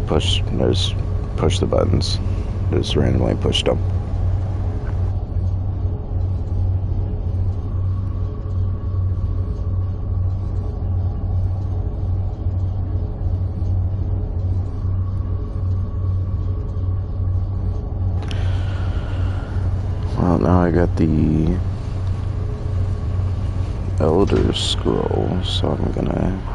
push the buttons. Just randomly pushed them. Well, now I got the Elder Scroll, so I'm gonna...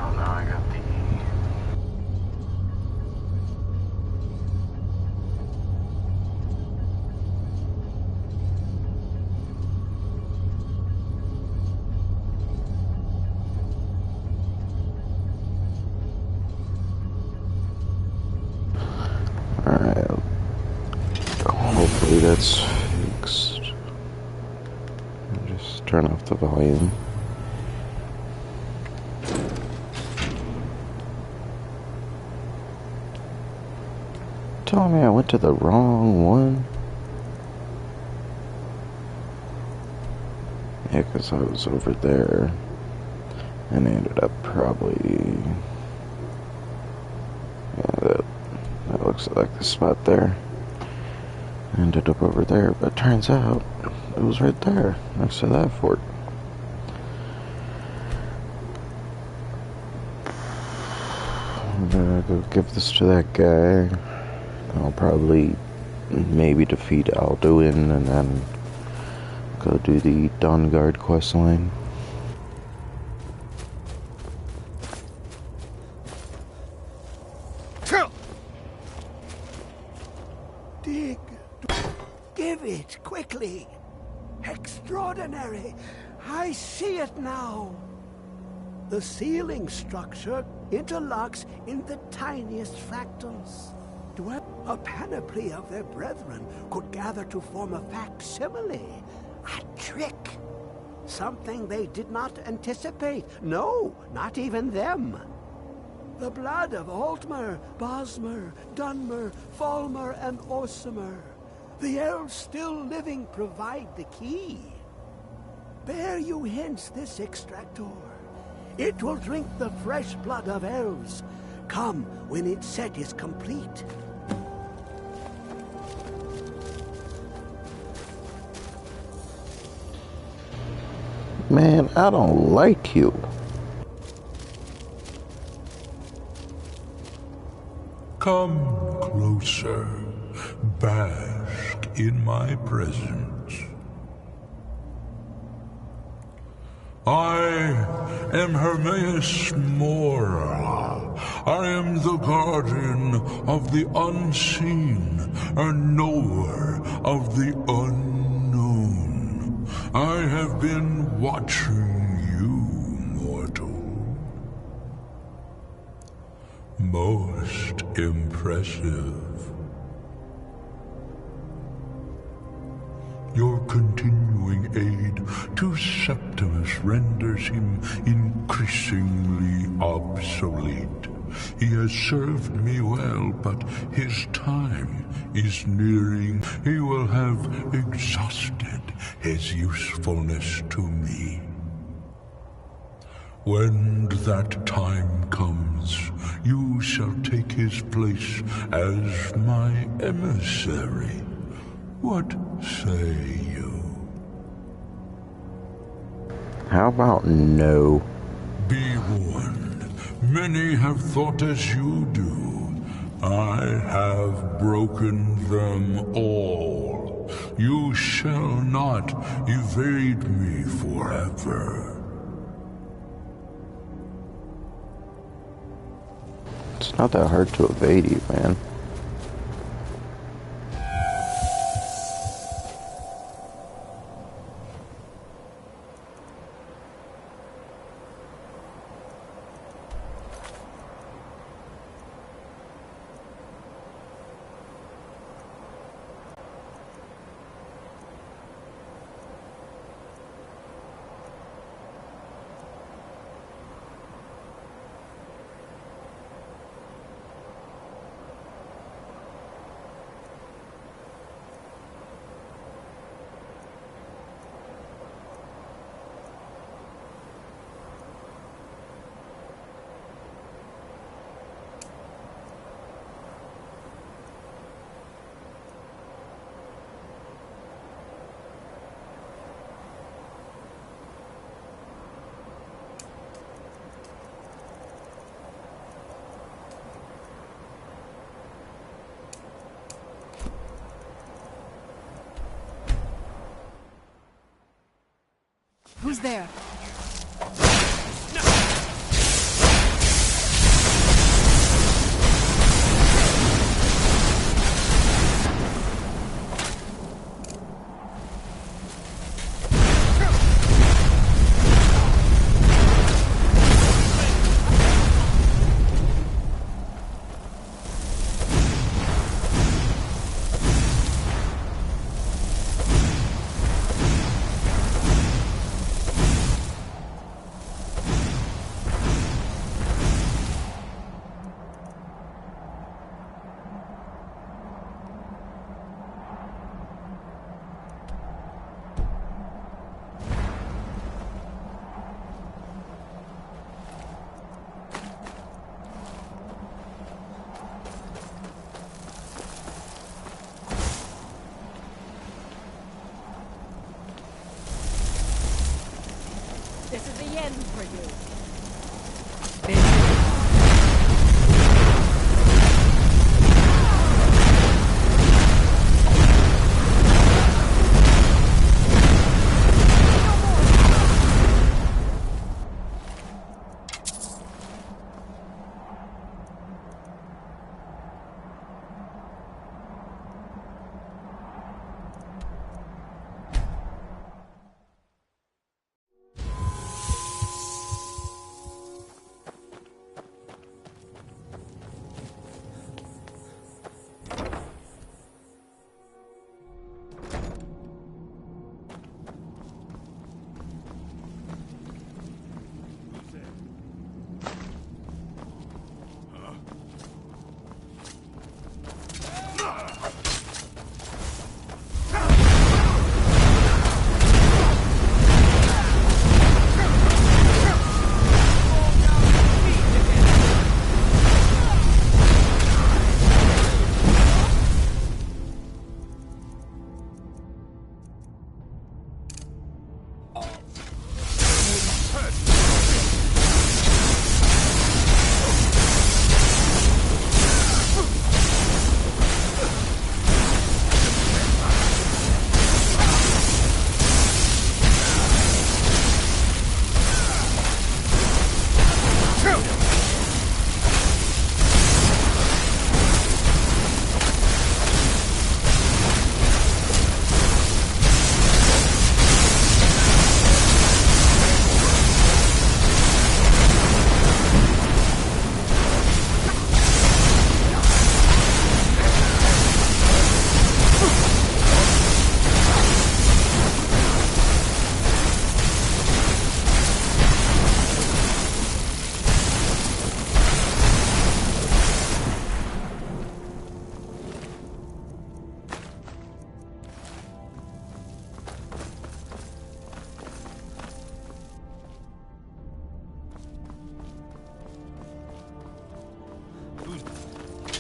Alright, hopefully that's fixed. Just turn off the volume. Telling me I went to the wrong one? Yeah, because I was over there and I ended up probably... Yeah, that looks like the spot there. I ended up over there, but turns out it was right there, next to that fort. I'm gonna go give this to that guy. I'll probably maybe defeat Alduin and then go do the Dawnguard questline. Dig. Give it, quickly. Extraordinary. I see it now. The ceiling structure interlocks in the tiniest fractals. A panoply of their brethren could gather to form a facsimile. A trick. Something they did not anticipate. No, not even them. The blood of Altmer, Bosmer, Dunmer, Falmer, and Orsimer. The elves still living provide the key. Bear you hence this extractor. It will drink the fresh blood of elves. Come when its set is complete. Man, I don't like you. Come closer, bask in my presence. I am Hermaeus Mora. I am the guardian of the unseen, a knower of the unknown. I have been watching you, mortal. Most impressive. Your continuing aid to Septimus renders him increasingly obsolete. He has served me well, but his time is nearing. He will have exhausted his usefulness to me. When that time comes, you shall take his place as my emissary. What say you? How about no? Be warned. Many have thought as you do. I have broken them all. You shall not evade me forever. It's not that hard to evade you, man. Who's there? This is the end for you.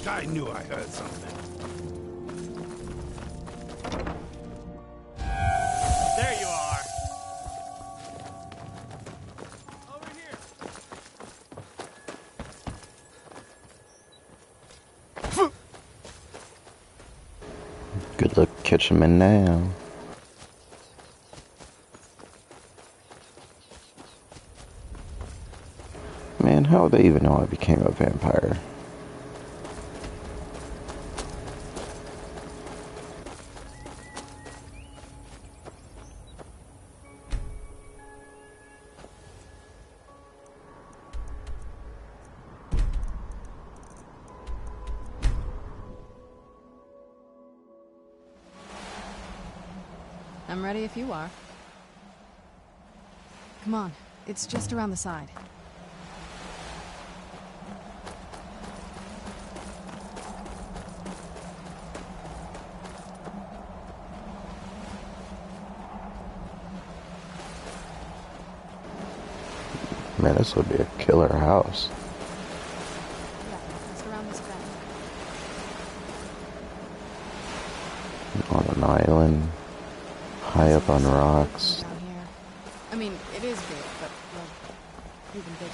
I knew I heard something. There you are. Over here. Good luck catching me now. Man, how would they even know I became a vampire? I'm ready if you are. Come on, it's just around the side. Man, this would be a killer house. Yeah, just around this bend. On an island, high up on rocks. Down here. I mean, it is big, but well, even bigger.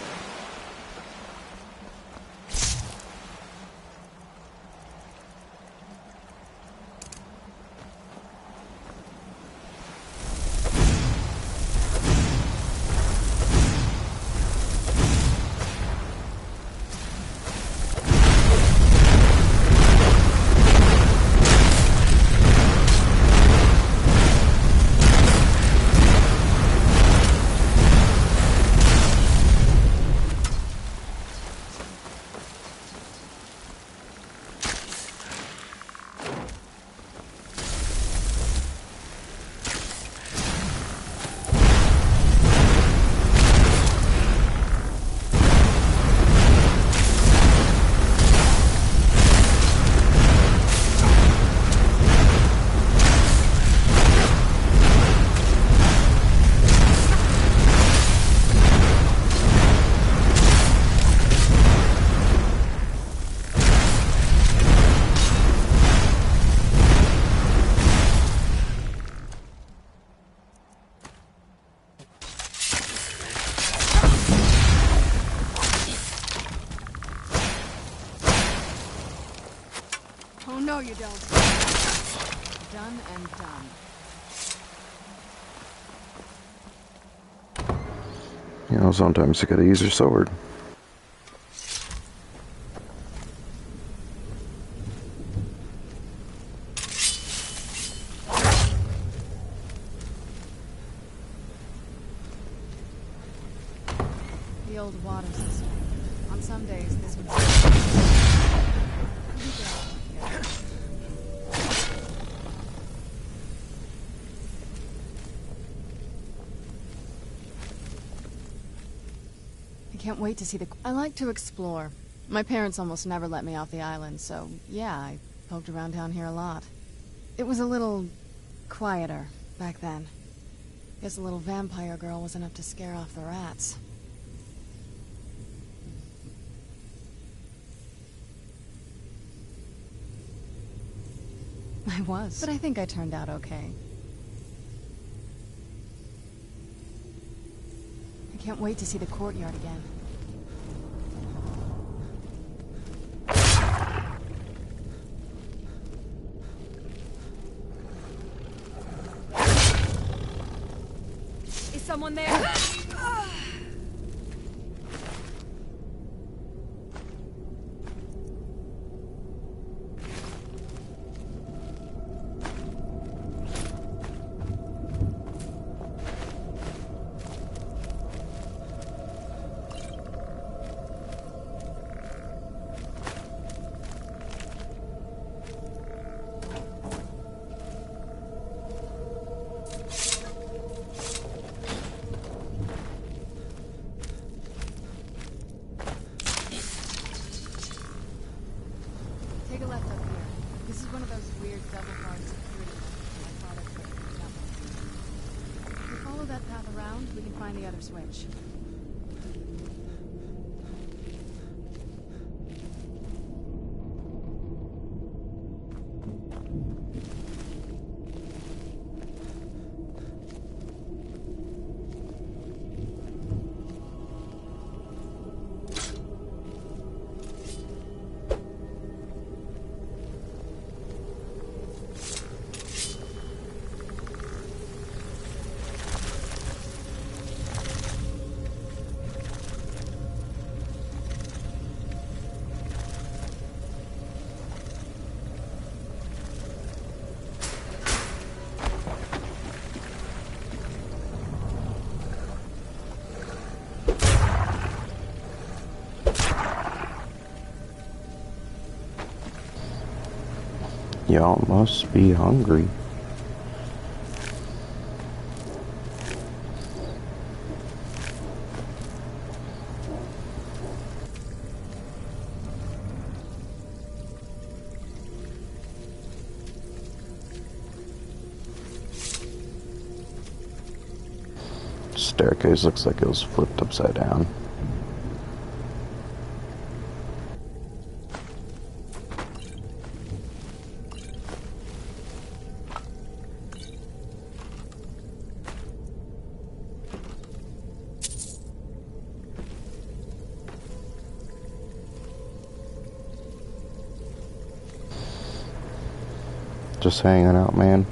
No, you don't. Done and done. You know, sometimes you gotta use your sword. The old water system. On some days, this would be... I can't wait to see the... I like to explore. My parents almost never let me off the island, so yeah, I poked around down here a lot. It was a little... quieter back then. Guess a little vampire girl was enough to scare off the rats. I was, but I think I turned out okay. I can't wait to see the courtyard again. Is someone there? Take a left up here. This is one of those weird double-guard security methods my father created. If we follow that path around, we can find the other switch. Y'all must be hungry. Staircase looks like it was flipped upside down. Just hanging out, man.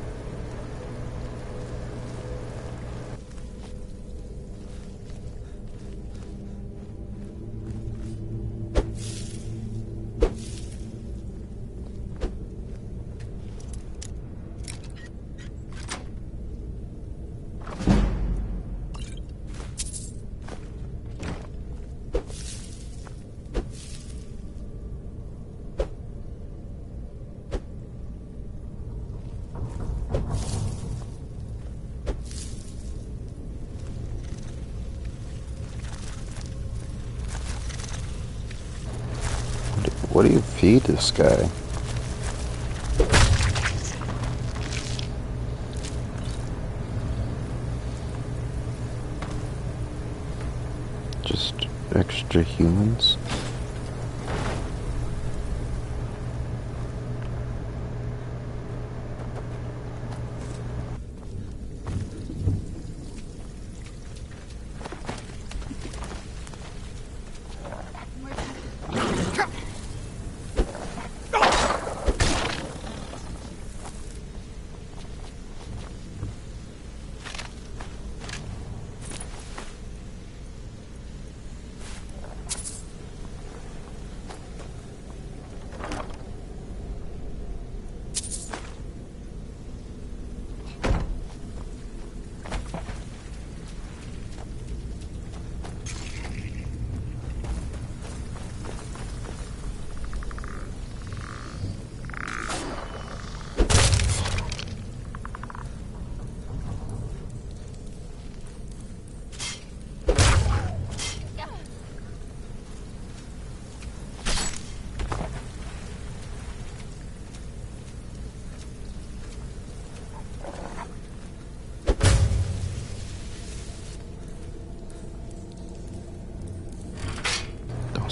What do you feed this guy? Just extra humans?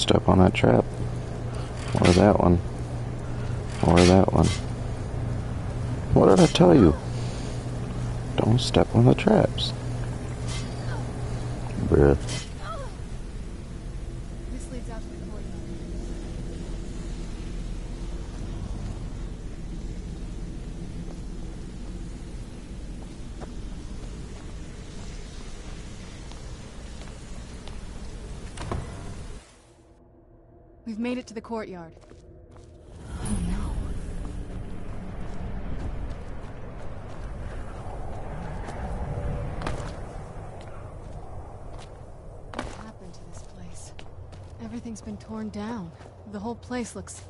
step on that trap. Or that one. Or that one. What did I tell you? Don't step on the traps. Bruh. This leads out to the courtyard. We've made it to the courtyard. Oh no. What happened to this place? Everything's been torn down. The whole place looks,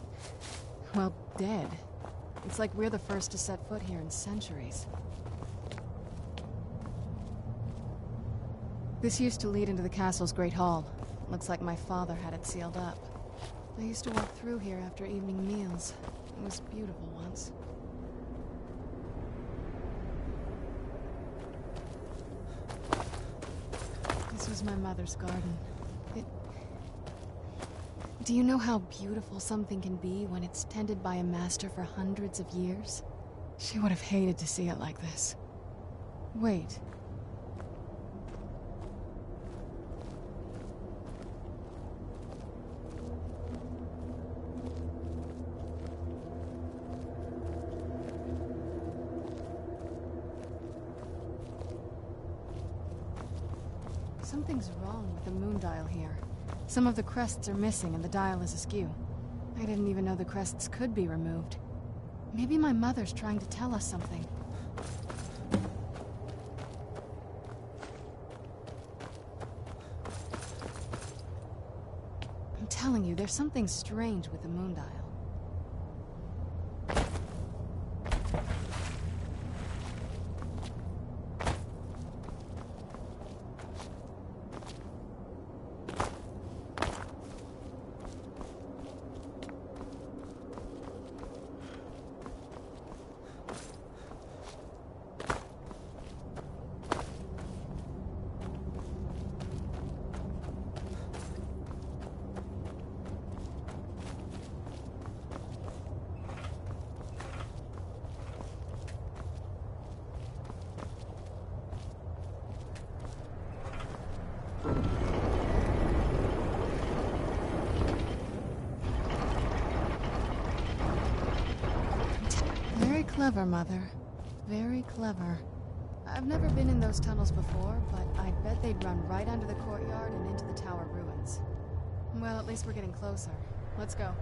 well, dead. It's like we're the first to set foot here in centuries. This used to lead into the castle's great hall. Looks like my father had it sealed up. I used to walk through here after evening meals. It was beautiful once. This was my mother's garden. Do you know how beautiful something can be when it's tended by a master for hundreds of years? She would have hated to see it like this. Wait. Something's wrong with the moon dial here. Some of the crests are missing and the dial is askew. I didn't even know the crests could be removed. Maybe my mother's trying to tell us something. I'm telling you, there's something strange with the moon dial. Very clever, Mother. Very clever. I've never been in those tunnels before, but I'd bet they'd run right under the courtyard and into the tower ruins. Well, at least we're getting closer. Let's go.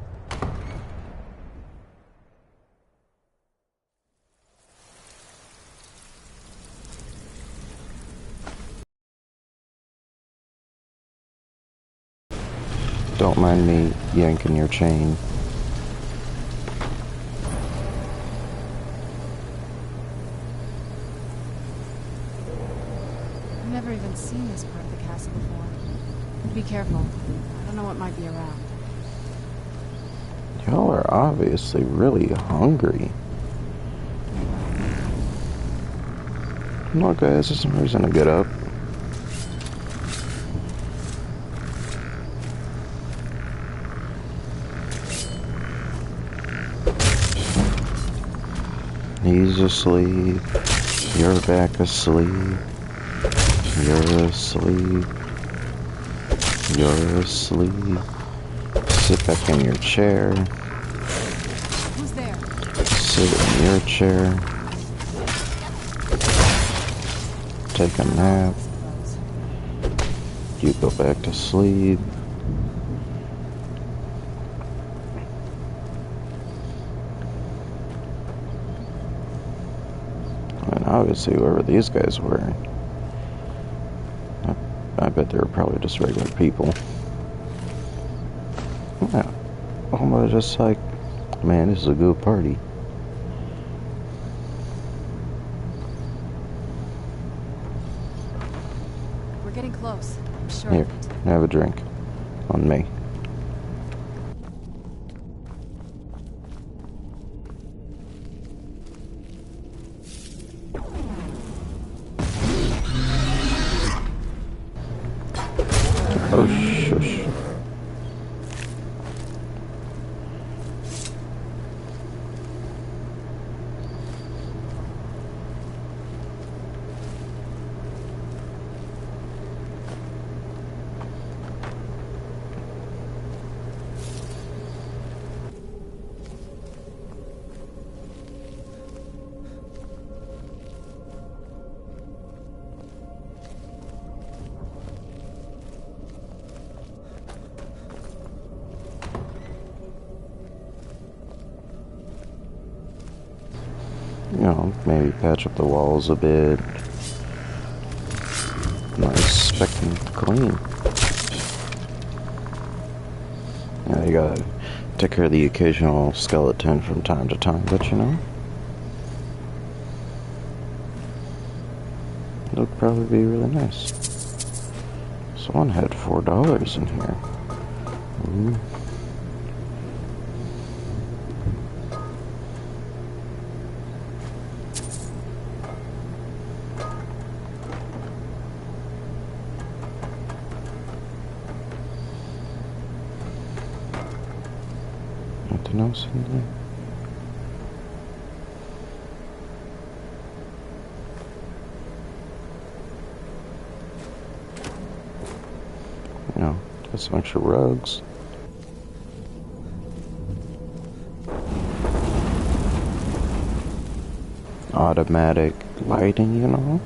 Don't mind me yanking your chain. I've never even seen this part of the castle before. Be careful. I don't know what might be around. Y'all are obviously really hungry. Look, guys, there's some reason to get up. He's asleep. You're back asleep. You're asleep. You're asleep. Sit back in your chair. Who's there? Sit in your chair. Take a nap. You go back to sleep. And obviously whoever these guys were, I bet they were probably just regular people. Yeah. Almost just like, man, this is a good party. We're getting close. I'm sure Here, of it. have a drink. On me. Oh, shush. know, maybe patch up the walls a bit. Nice, spick and clean. Yeah, you gotta take care of the occasional skeleton from time to time, but you know, it would probably be really nice. Someone had $4 in here. Ooh. Nothing else in there? You know, got some extra rugs. Automatic lighting, you know?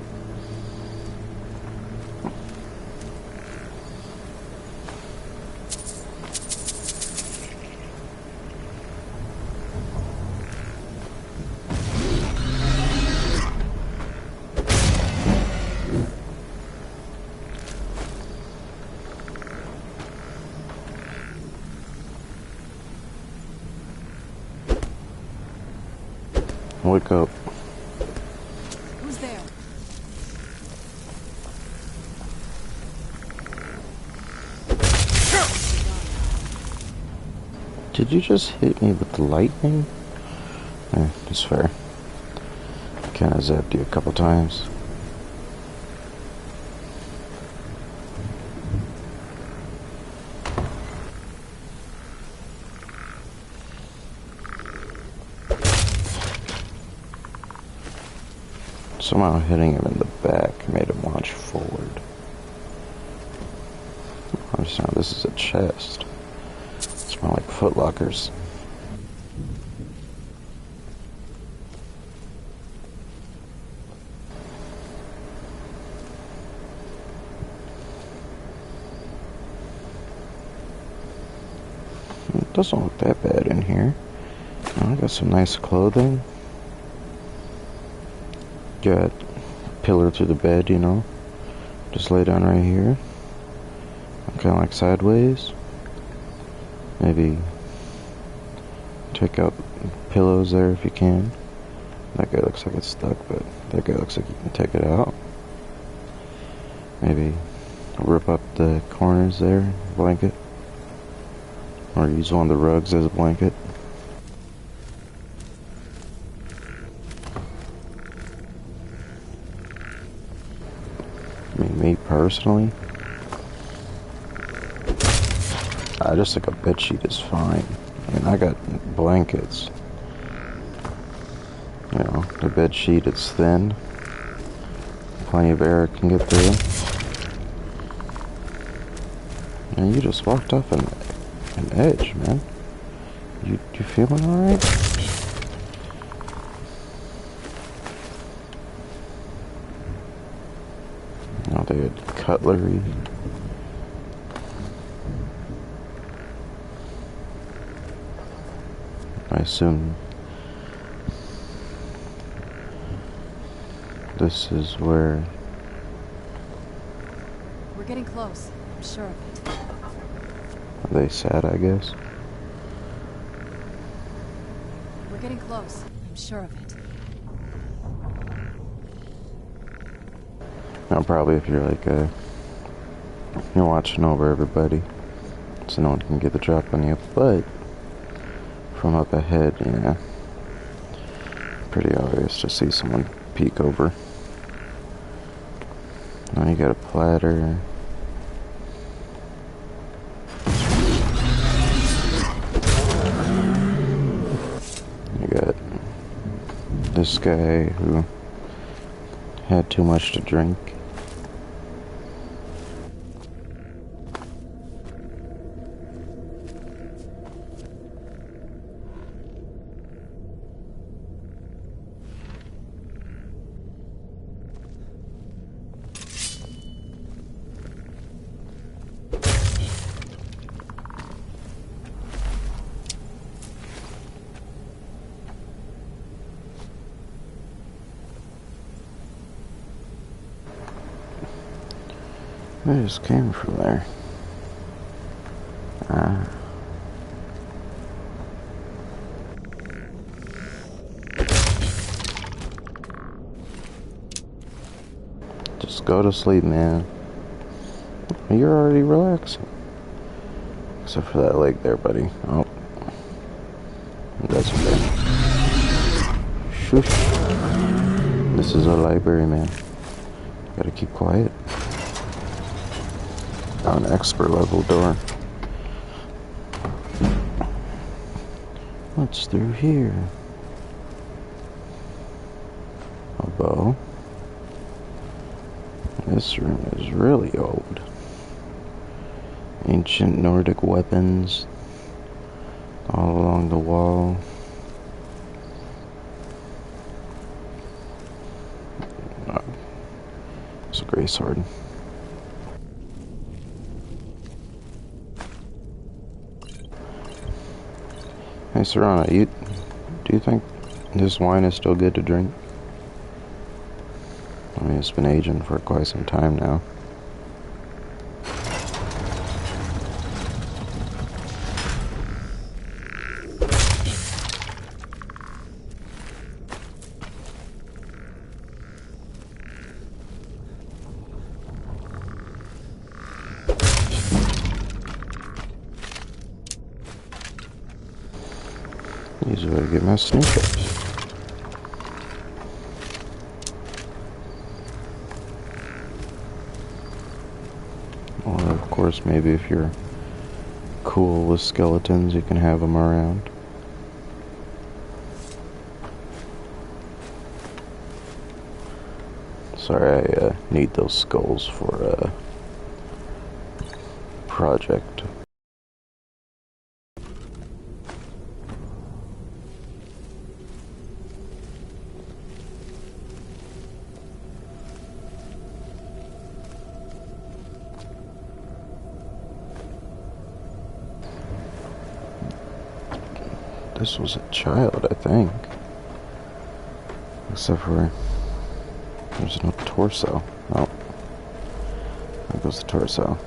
Wake up. Who's there? Did you just hit me with the lightning? That's fair. Kinda zapped you a couple times. Somehow hitting him in the back made him launch forward. I understand this is a chest. It's more like footlockers. It doesn't look that bad in here. I got some nice clothing. Got a pillar to the bed, you know. Just lay down right here. Kind of like sideways. Maybe take out pillows there if you can. That guy looks like it's stuck, but that guy looks like you can take it out. Maybe rip up the corners there, blanket. Or use one of the rugs as a blanket. I mean, me personally, I just think a bed sheet is fine. I mean, I got blankets. You know, the bed sheet, it's thin. Plenty of air can get through. And you just walked off an edge, man. You feeling alright? Oh, they had cutlery. I assume this is where... We're getting close. I'm sure of it. they sat, I guess. We're getting close. I'm sure of it. Now, probably if you're like, you're watching over everybody, so no one can get the drop on you, but from up ahead, yeah, pretty obvious to see someone peek over. Now you got a platter. You got this guy who had too much to drink. I just came from there. Ah. Just go to sleep, man. You're already relaxing. Except for that leg there, buddy. Oh. That's okay. Shush. This is a library, man. Gotta keep quiet. Got an expert level door. What's through here? A bow. This room is really old. Ancient Nordic weapons all along the wall. It's a gray sword. Hey Serana, do you think this wine is still good to drink? I mean, it's been aging for quite some time now. Easy way to get my sneakers. Or, of course, maybe if you're cool with skeletons, you can have them around. Sorry, I need those skulls for a project. This was a child, I think. Except for there's no torso. Oh. There goes the torso.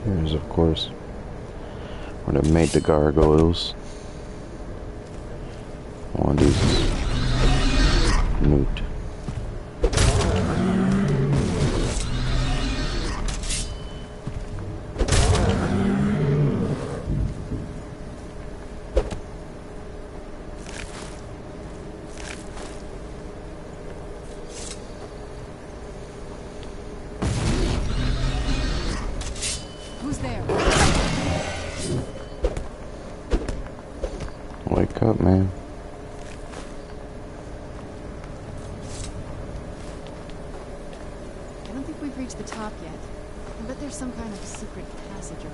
Here's, of course, where they made the gargoyles. One of these newt. Who's there? Wake up, man. I don't think we've reached the top yet. I bet there's some kind of secret passage or...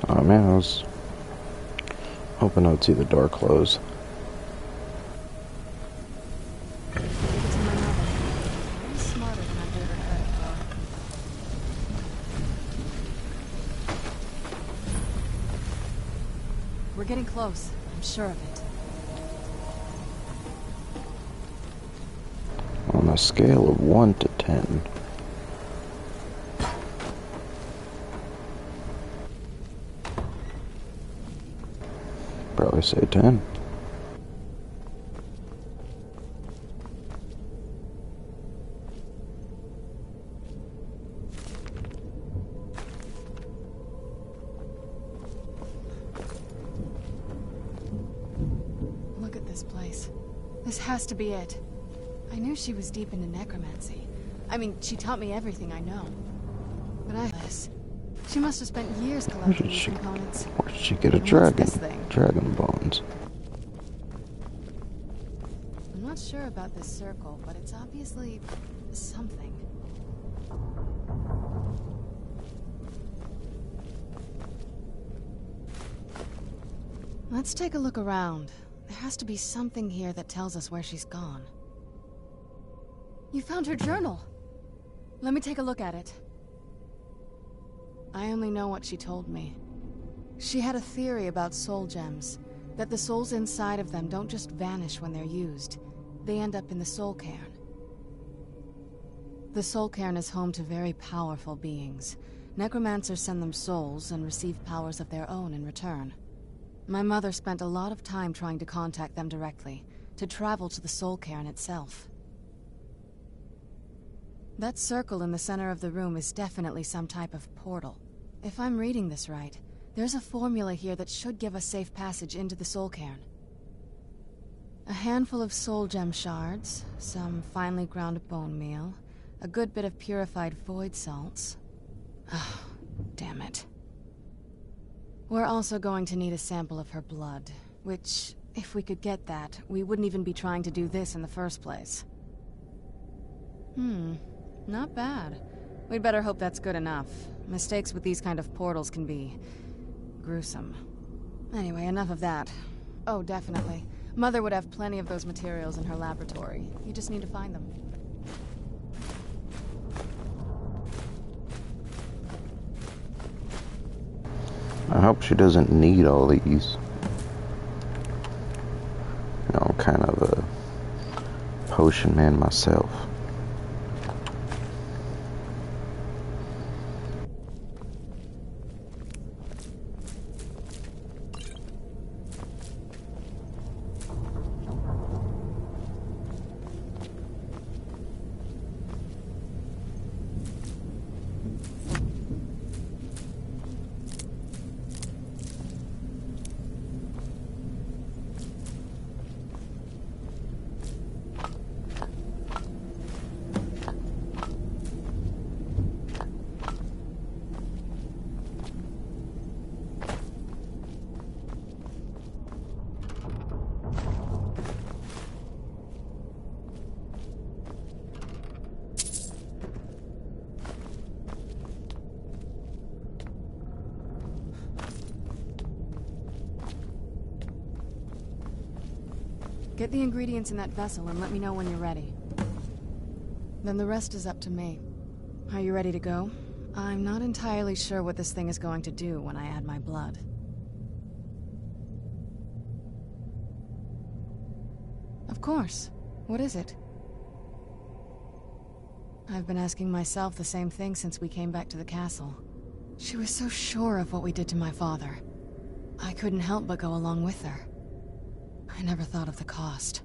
Oh man, I was hoping I'd see the door close. It's my mother. Very smarter than I've ever heard for. We're getting close. I'm sure of it. On a scale of 1 to 10. Probably say 10. Look at this place. This has to be it. I knew she was deep into necromancy. I mean, she taught me everything I know. But she must have spent years collecting these components. Where did she get a And what's dragon? this thing? Dragon bones. I'm not sure about this circle, but it's obviously something. Let's take a look around. There has to be something here that tells us where she's gone. You found her journal! Let me take a look at it. I only know what she told me. She had a theory about soul gems, that the souls inside of them don't just vanish when they're used. They end up in the soul cairn. The soul cairn is home to very powerful beings. Necromancers send them souls and receive powers of their own in return. My mother spent a lot of time trying to contact them directly, to travel to the soul cairn itself. That circle in the center of the room is definitely some type of portal. If I'm reading this right, there's a formula here that should give us safe passage into the soul cairn. A handful of soul gem shards, some finely ground bone meal, a good bit of purified void salts. Oh, damn it. We're also going to need a sample of her blood, which, if we could get that, we wouldn't even be trying to do this in the first place. Not bad. We'd better hope that's good enough. Mistakes with these kind of portals can be gruesome. Anyway, enough of that. Oh, definitely. Mother would have plenty of those materials in her laboratory. You just need to find them. I hope she doesn't need all these. You know, I'm kind of a potion man myself. Get the ingredients in that vessel and let me know when you're ready. Then the rest is up to me. Are you ready to go? I'm not entirely sure what this thing is going to do when I add my blood. Of course. What is it? I've been asking myself the same thing since we came back to the castle. She was so sure of what we did to my father. I couldn't help but go along with her. I never thought of the cost.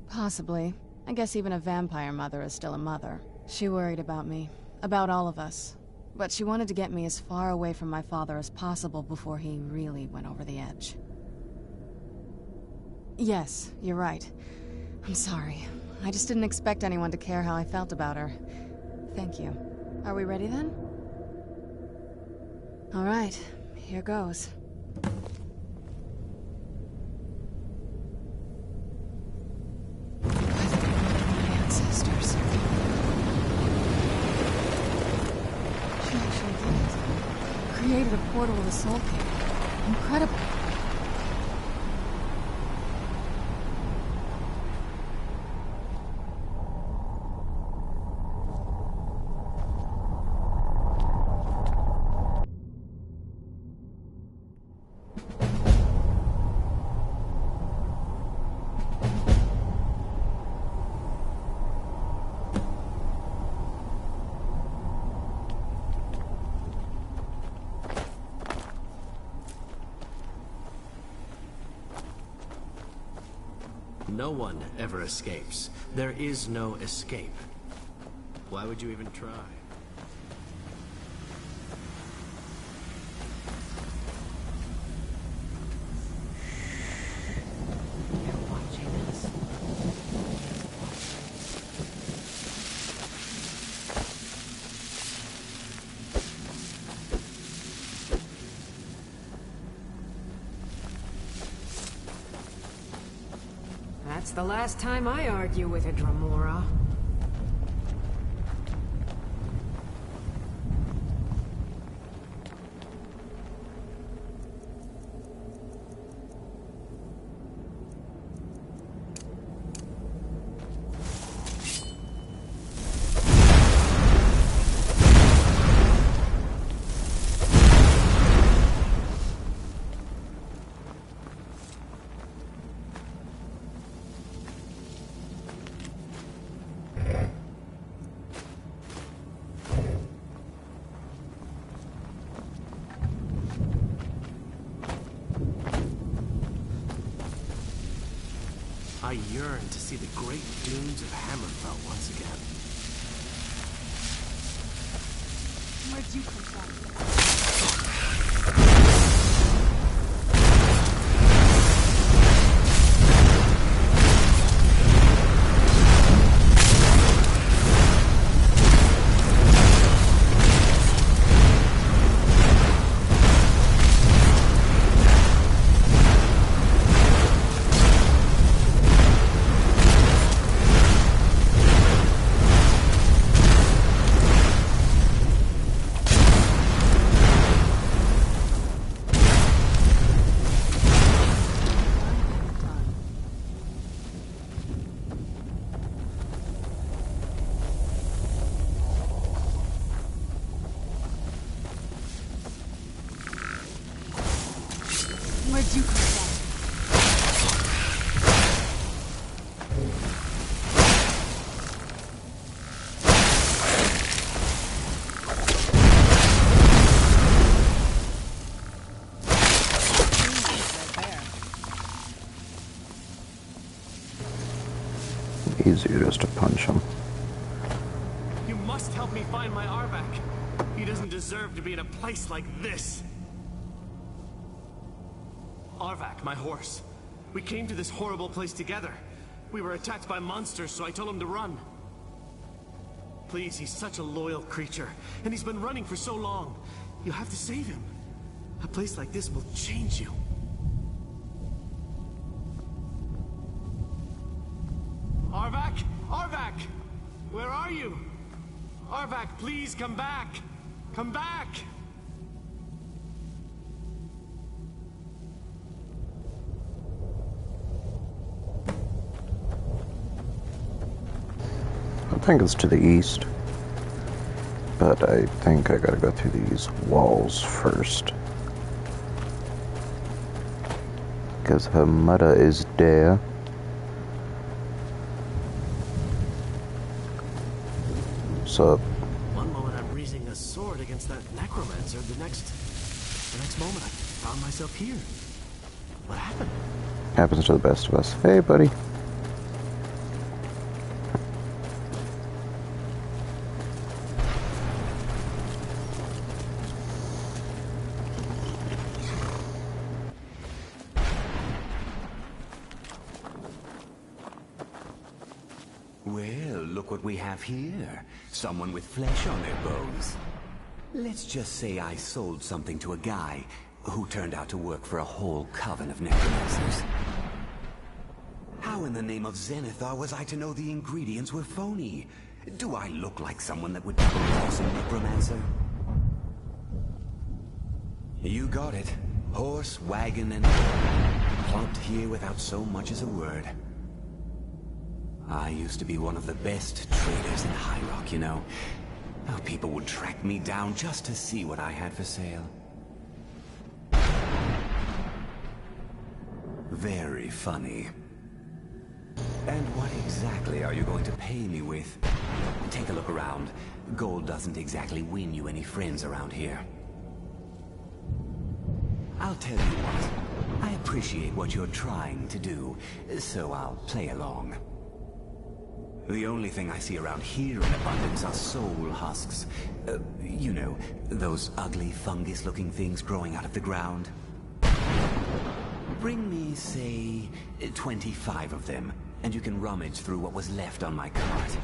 Possibly. I guess even a vampire mother is still a mother. She worried about me, about all of us. But she wanted to get me as far away from my father as possible before he really went over the edge. Yes, you're right. I'm sorry. I just didn't expect anyone to care how I felt about her. Thank you. Are we ready then? All right, here goes. Created a portal to the soul cairn. Incredible. No one ever escapes. There is no escape. Why would you even try? They're watching us. That's the last time I argue with a Dremora. yearn to see the great dunes of Hammerfell once again. Where'd you come from? Where'd you come from? Easier just to punch him. You must help me find my Arvak. He doesn't deserve to be in a place like this. Arvak, my horse. We came to this horrible place together. We were attacked by monsters, so I told him to run. Please, he's such a loyal creature, and he's been running for so long. You have to save him. A place like this will change you. Arvak! Arvak! Where are you? Arvak, please come back! Come back! I think it's to the east, but I think I gotta go through these walls first. Because her mother is there. So, one moment I'm raising a sword against that necromancer, the next moment I found myself here. What happened? happens to the best of us. Hey, buddy. Well, look what we have here. Someone with flesh on their bones. Let's just say I sold something to a guy who turned out to work for a whole coven of necromancers. How in the name of Zenithar was I to know the ingredients were phony? Do I look like someone that would double cross a necromancer? You got it. Horse, wagon, and plumped here without so much as a word. I used to be one of the best traders in High Rock, you know. Oh, people would track me down just to see what I had for sale. Very funny. And what exactly are you going to pay me with? Take a look around. Gold doesn't exactly win you any friends around here. I'll tell you what. I appreciate what you're trying to do, so I'll play along. The only thing I see around here in abundance are soul husks. You know, those ugly fungus-looking things growing out of the ground. Bring me, say, 25 of them, and you can rummage through what was left on my cart.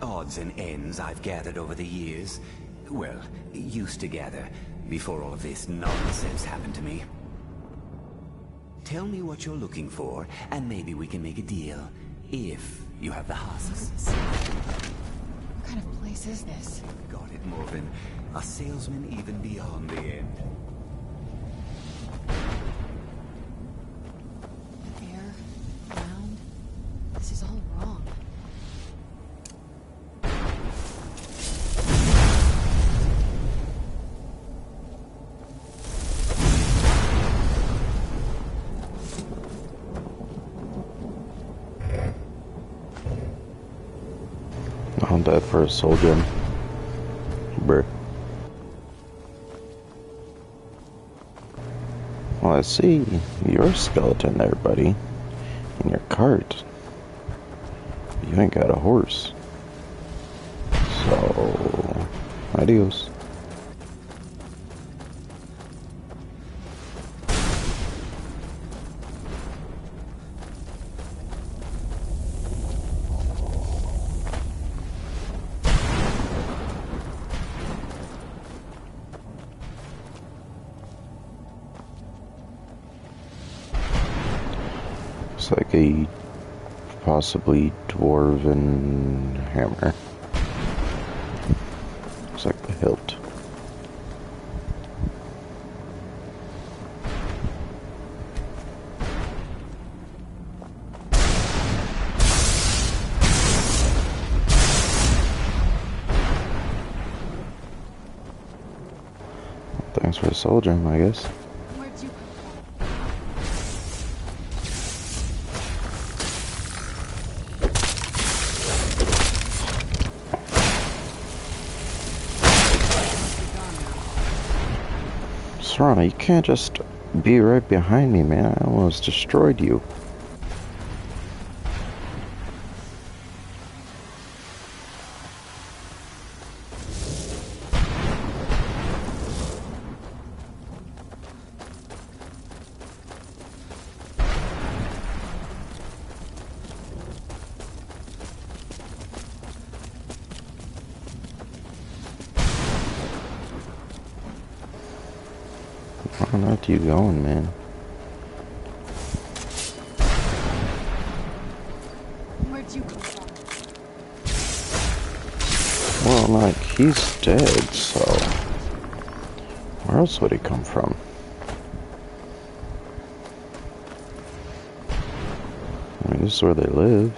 Odds and ends I've gathered over the years. Well, used to gather, before all of this nonsense happened to me. Tell me what you're looking for, and maybe we can make a deal. If you have the husks. What kind of place is this? Got it, Morven. A salesman even beyond the end. Air, ground. This is all wrong. I'm dead for a soul gem. Bruh. Well, I see your skeleton there, buddy. In your cart. You ain't got a horse. So, adios. Looks like a possibly dwarven hammer. Looks like the hilt. Thanks for the soldiering, I guess. Where'd you Serana, you can't just be right behind me, man. I almost destroyed you. Where on earth are you going, man? Where'd you come from? Well, like, he's dead, so... Where else would he come from? I mean, this is where they live.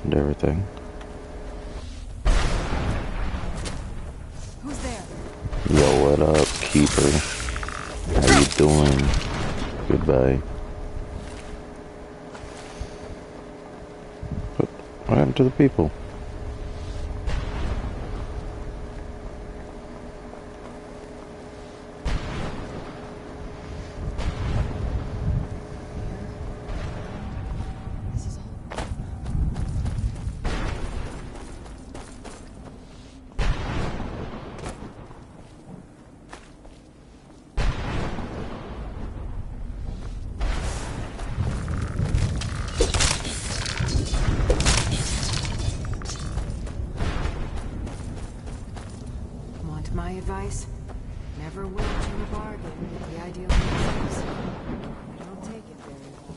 And everything. Who's there? Yo, what up, Keeper? How you doing? Goodbye. What happened to the people? This is all. Want my advice? Never wait in a bargain with the ideal prices. I don't take it very well.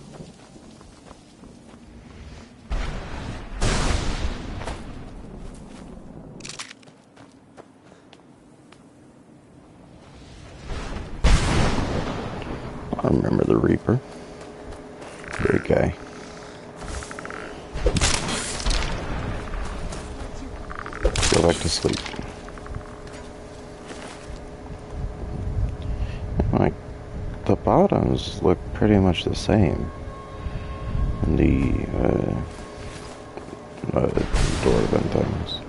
I remember the Reaper. Great guy. Go back to sleep. Like, the bottoms look pretty much the same. And the, dwarven things.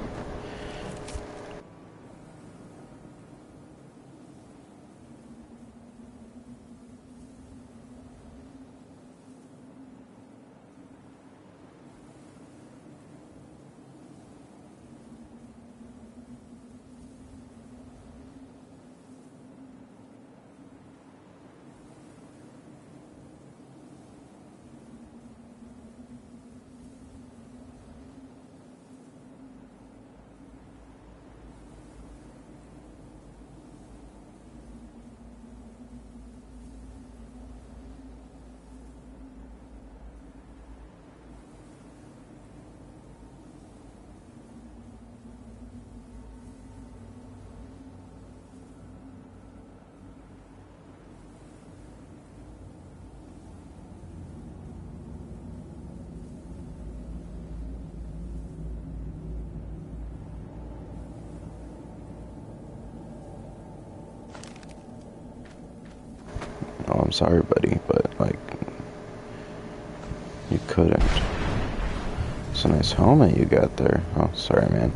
Oh, I'm sorry, buddy, but, like, you couldn't. It's a nice helmet you got there. Oh, sorry, man.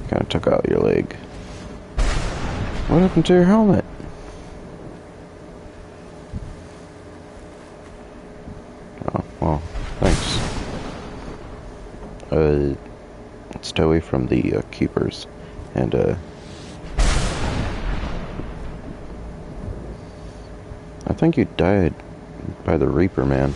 Kinda took out your leg. What happened to your helmet? Oh, well, thanks. Stay away from the keepers, and I think you died by the Reaper, man.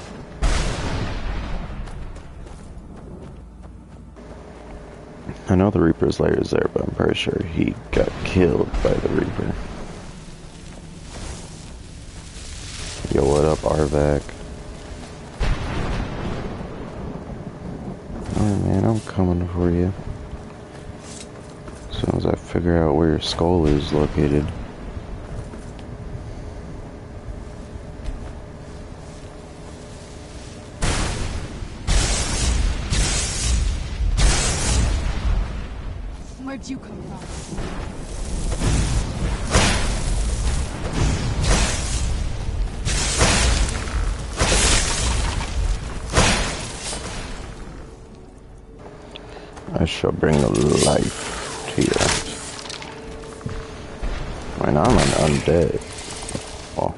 I know the Reaper's lair is there, but I'm pretty sure he got killed by the Reaper. Yo, what up, Arvac? Alright, man, I'm coming for you. As soon as I figure out where your skull is located. Where'd you come from? I shall bring life to you. I mean, I'm an undead. Well,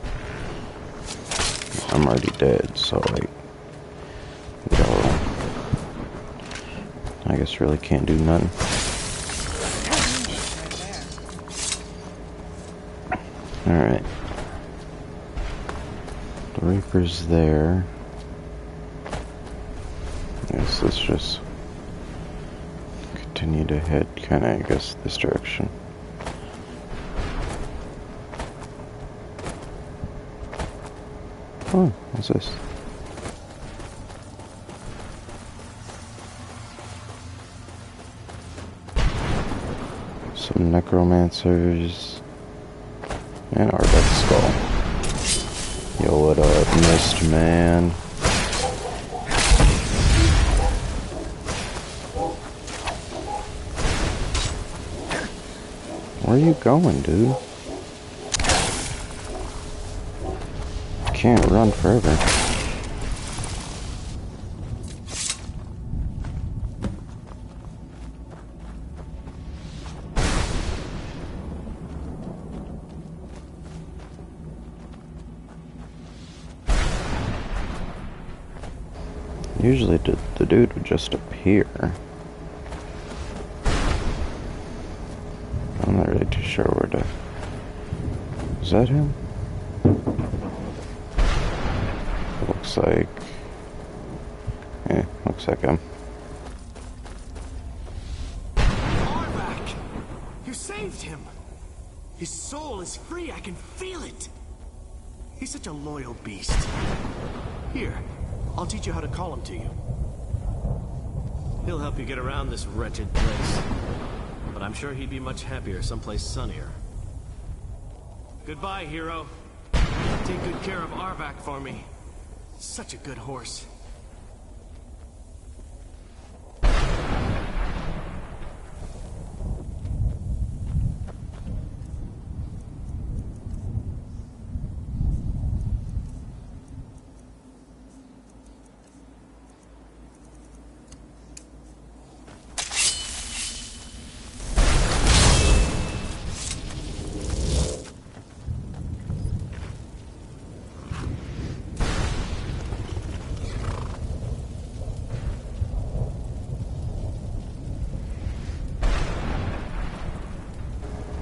I'm already dead, so like, yo, I guess really can't do nothing. Alright. The Reaper's there. Yes, let's just continue to head kinda, I guess, this direction. Oh, what's this? Some necromancers. And Arbet's skull. Yo, what up, Mist Man? Where are you going, dude? Can't run forever. Usually the dude would just appear. I'm not really too sure where to... Is that him? Looks like... Yeah, looks like him. Arvac! You saved him! His soul is free, I can feel it! He's such a loyal beast. Here, I'll teach you how to call him to you. He'll help you get around this wretched place. But I'm sure he'd be much happier someplace sunnier. Goodbye, hero. Take good care of Arvac for me. Such a good horse.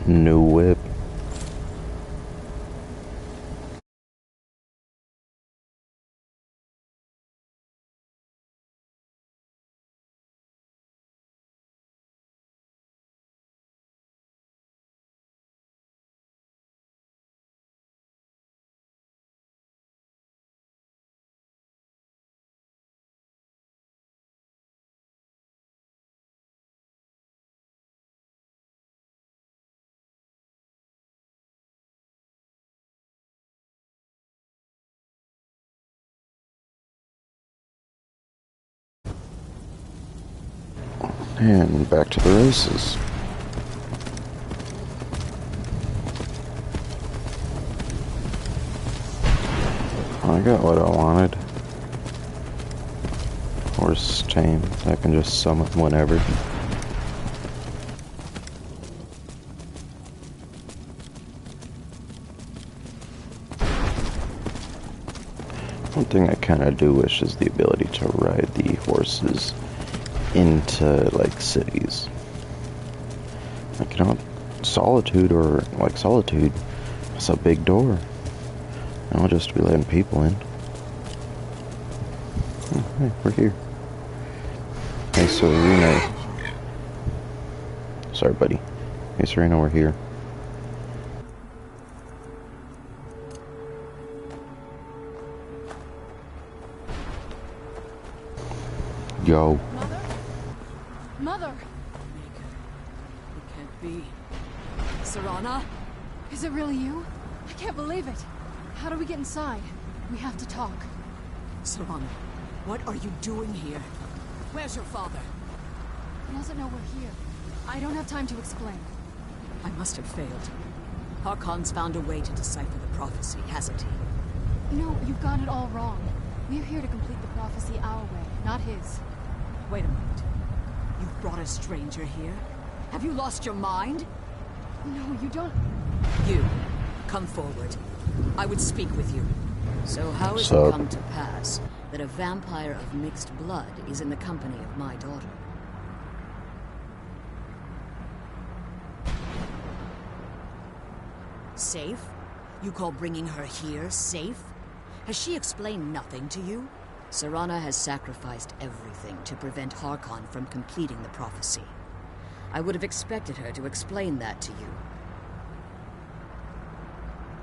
New whip. And back to the races. I got what I wanted. Horse tame. I can just summon whenever. One thing I kind of do wish is the ability to ride the horses into like cities. Like, you know, Solitude, that's a big door. I'll just be letting people in. Oh, hey, we're here. Hey, Serena. Sorry, buddy. Hey, Serena, we're here. Yo. Mother? Mother! It can't be. Serana? Is it really you? I can't believe it. How do we get inside? We have to talk. Serana, what are you doing here? Where's your father? He doesn't know we're here. I don't have time to explain. I must have failed. Harkon's found a way to decipher the prophecy, hasn't he? No, you've got it all wrong. We're here to complete the prophecy our way, not his. Wait a minute. You've brought a stranger here? Have you lost your mind? No, you don't... You, come forward. I would speak with you. So how has So- it come to pass that a vampire of mixed blood is in the company of my daughter? Safe? You call bringing her here safe? Has she explained nothing to you? Serana has sacrificed everything to prevent Harkon from completing the prophecy. I would have expected her to explain that to you.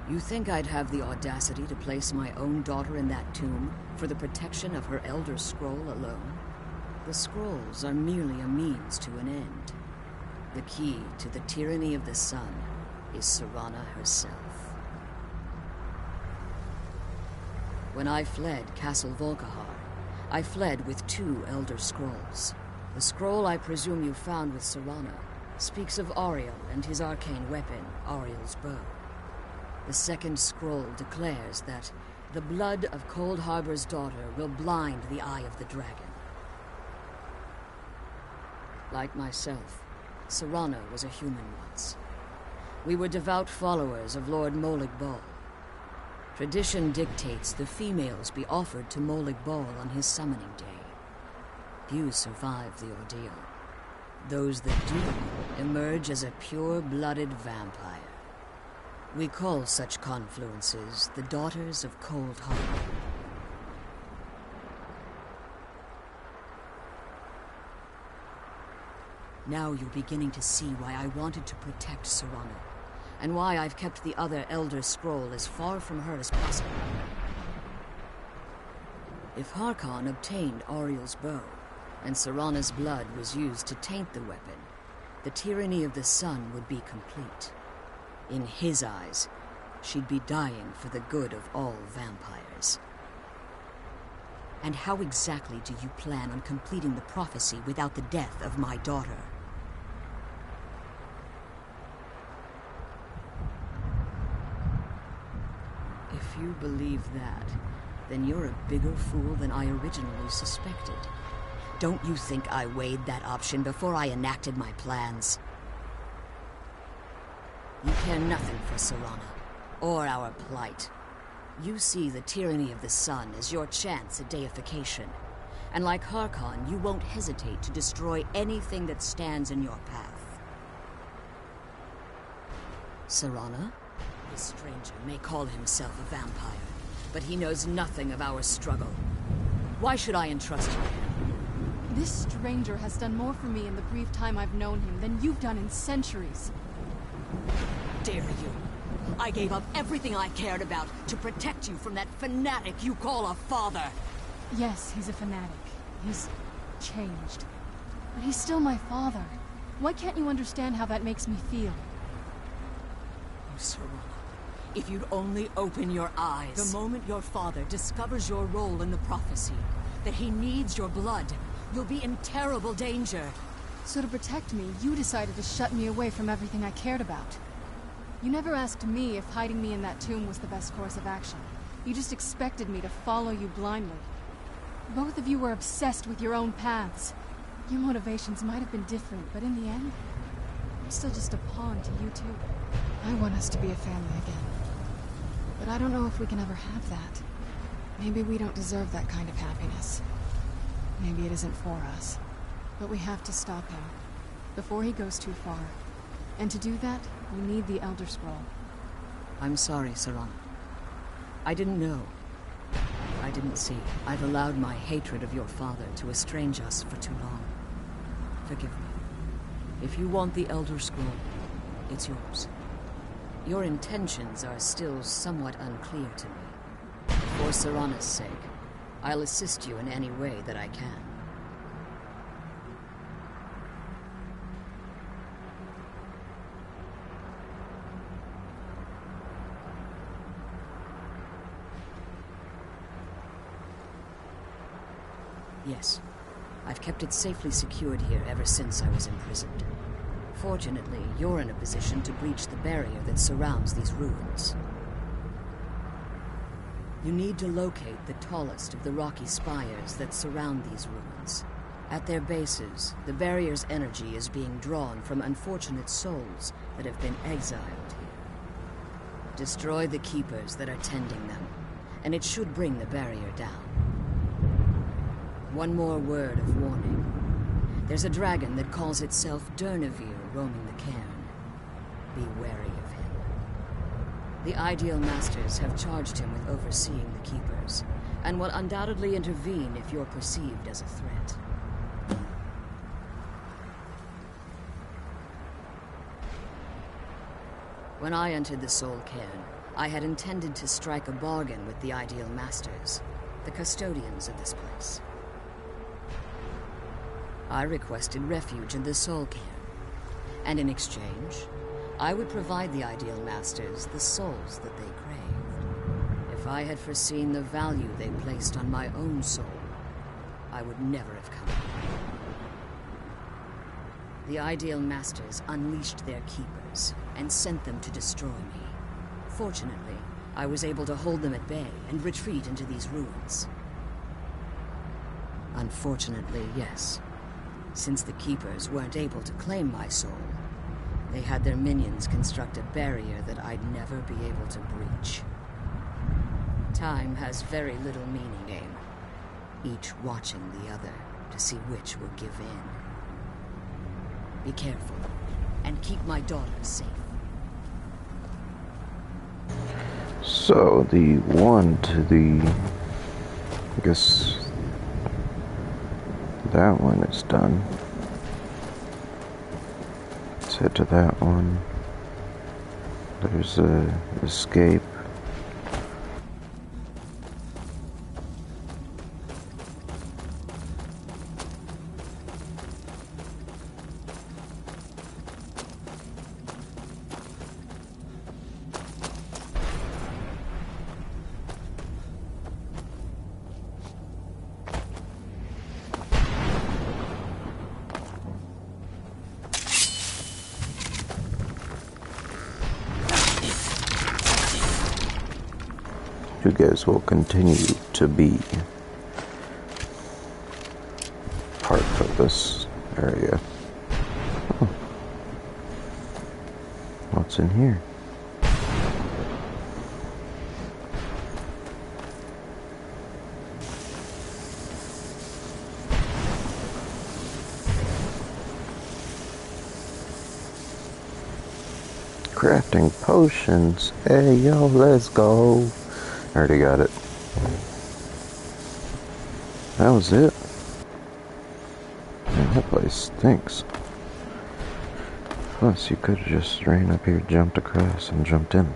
You think I'd have the audacity to place my own daughter in that tomb for the protection of her Elder Scroll alone? The scrolls are merely a means to an end. The key to the tyranny of the sun is Serana herself. When I fled Castle Volkihar, I fled with 2 Elder Scrolls. The scroll I presume you found with Serana speaks of Ariel and his arcane weapon, Ariel's bow. The second scroll declares that the blood of Cold Harbor's daughter will blind the eye of the dragon. Like myself, Serana was a human once. We were devout followers of Lord Molig Bal. Tradition dictates the females be offered to Molig Bal on his summoning day. Few survive the ordeal. Those that do emerge as a pure-blooded vampire. We call such confluences the Daughters of Cold Harbor. Now you're beginning to see why I wanted to protect Serana, and why I've kept the other Elder Scroll as far from her as possible. If Harkon obtained Ariel's bow, and Serana's blood was used to taint the weapon, the tyranny of the sun would be complete. In his eyes, she'd be dying for the good of all vampires. And how exactly do you plan on completing the prophecy without the death of my daughter? If you believe that, then you're a bigger fool than I originally suspected. Don't you think I weighed that option before I enacted my plans? You care nothing for Serana, or our plight. You see the tyranny of the sun as your chance at deification. And like Harkon, you won't hesitate to destroy anything that stands in your path. Serana? This stranger may call himself a vampire, but he knows nothing of our struggle. Why should I entrust you? This stranger has done more for me in the brief time I've known him than you've done in centuries. Dare you? I gave up everything I cared about to protect you from that fanatic you call a father. Yes, he's a fanatic. He's changed. But he's still my father. Why can't you understand how that makes me feel? Oh, Serana, if you'd only open your eyes. The moment your father discovers your role in the prophecy, that he needs your blood, you'll be in terrible danger. So to protect me, you decided to shut me away from everything I cared about. You never asked me if hiding me in that tomb was the best course of action. You just expected me to follow you blindly. Both of you were obsessed with your own paths. Your motivations might have been different, but in the end, I'm still just a pawn to you two. I want us to be a family again. But I don't know if we can ever have that. Maybe we don't deserve that kind of happiness. Maybe it isn't for us. But we have to stop him, before he goes too far. And to do that, we need the Elder Scroll. I'm sorry, Serana. I didn't know. I didn't see. I've allowed my hatred of your father to estrange us for too long. Forgive me. If you want the Elder Scroll, it's yours. Your intentions are still somewhat unclear to me. For Serana's sake, I'll assist you in any way that I can. Yes. I've kept it safely secured here ever since I was imprisoned. Fortunately, you're in a position to breach the barrier that surrounds these ruins. You need to locate the tallest of the rocky spires that surround these ruins. At their bases, the barrier's energy is being drawn from unfortunate souls that have been exiled here. Destroy the keepers that are tending them, and it should bring the barrier down. One more word of warning. There's a dragon that calls itself Durnevere roaming the cairn. Be wary of him. The Ideal Masters have charged him with overseeing the Keepers, and will undoubtedly intervene if you're perceived as a threat. When I entered the Soul Cairn, I had intended to strike a bargain with the Ideal Masters, the custodians of this place. I requested refuge in the Soul Cairn, and in exchange, I would provide the Ideal Masters the souls that they craved. If I had foreseen the value they placed on my own soul, I would never have come here. The Ideal Masters unleashed their keepers and sent them to destroy me. Fortunately, I was able to hold them at bay and retreat into these ruins. Unfortunately, yes. Since the Keepers weren't able to claim my soul, they had their minions construct a barrier that I'd never be able to breach. Time has very little meaning, each watching the other to see which will give in. Be careful, and keep my daughter safe. So, the one to the... I guess... that one is done. Let's head to that one. There's a escape. You guys will continue to be part of this area. Oh. What's in here? Crafting potions. Hey, yo, let's go. Already got it. That was it. Man, that place stinks. Plus, you could have just ran up here, jumped across, and jumped in.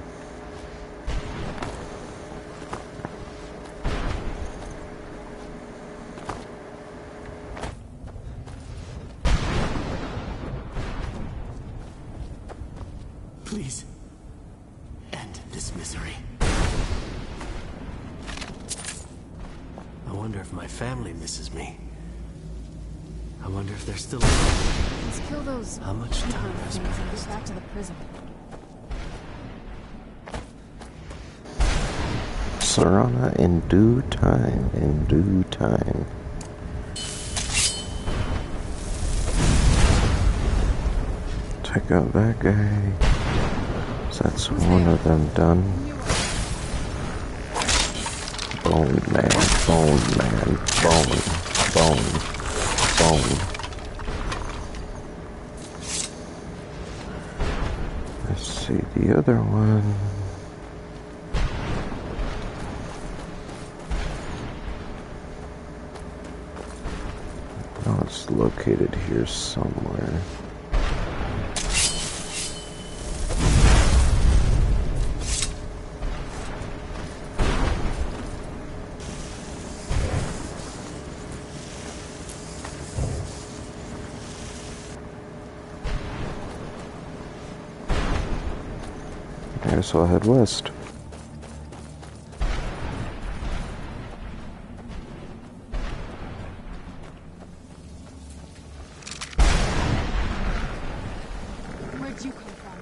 Please, end this misery. I wonder if my family misses me. I wonder if they're still alive. Let's kill those How much time has things and get passed? back to the prison. Serana in due time, in due time. Check out that guy. So that's one of them done. Bone man, bone man, bone, bone, bone, see the other one. Oh, it's located here somewhere. I guess I'll head west. Where'd you come from?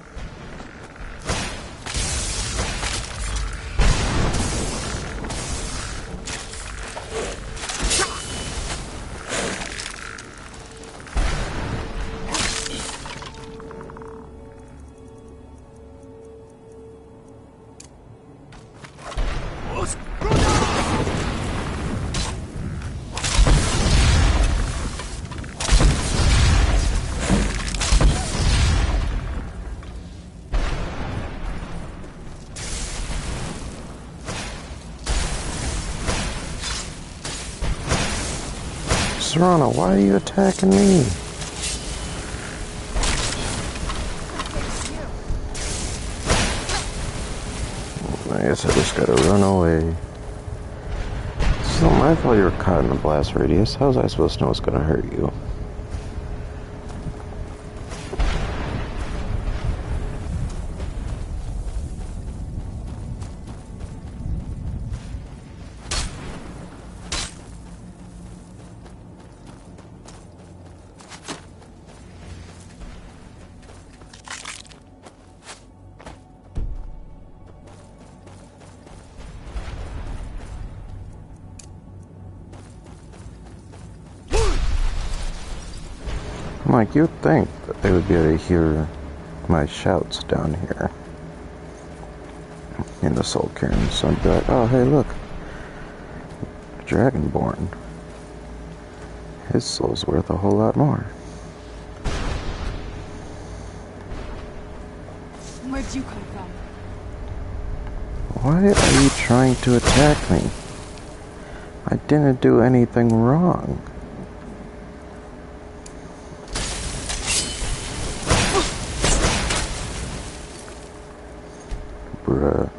Serrano, why are you attacking me? I guess I just gotta run away. It's not my fault you were caught in the blast radius. How was I supposed to know it's gonna hurt you? I'm like, you'd think that they would be able to hear my shouts down here in the Soul Cairn. So I'd be like, oh, hey, look. Dragonborn. His soul's worth a whole lot more. Where'd you come from? Why are you trying to attack me? I didn't do anything wrong. Bruh.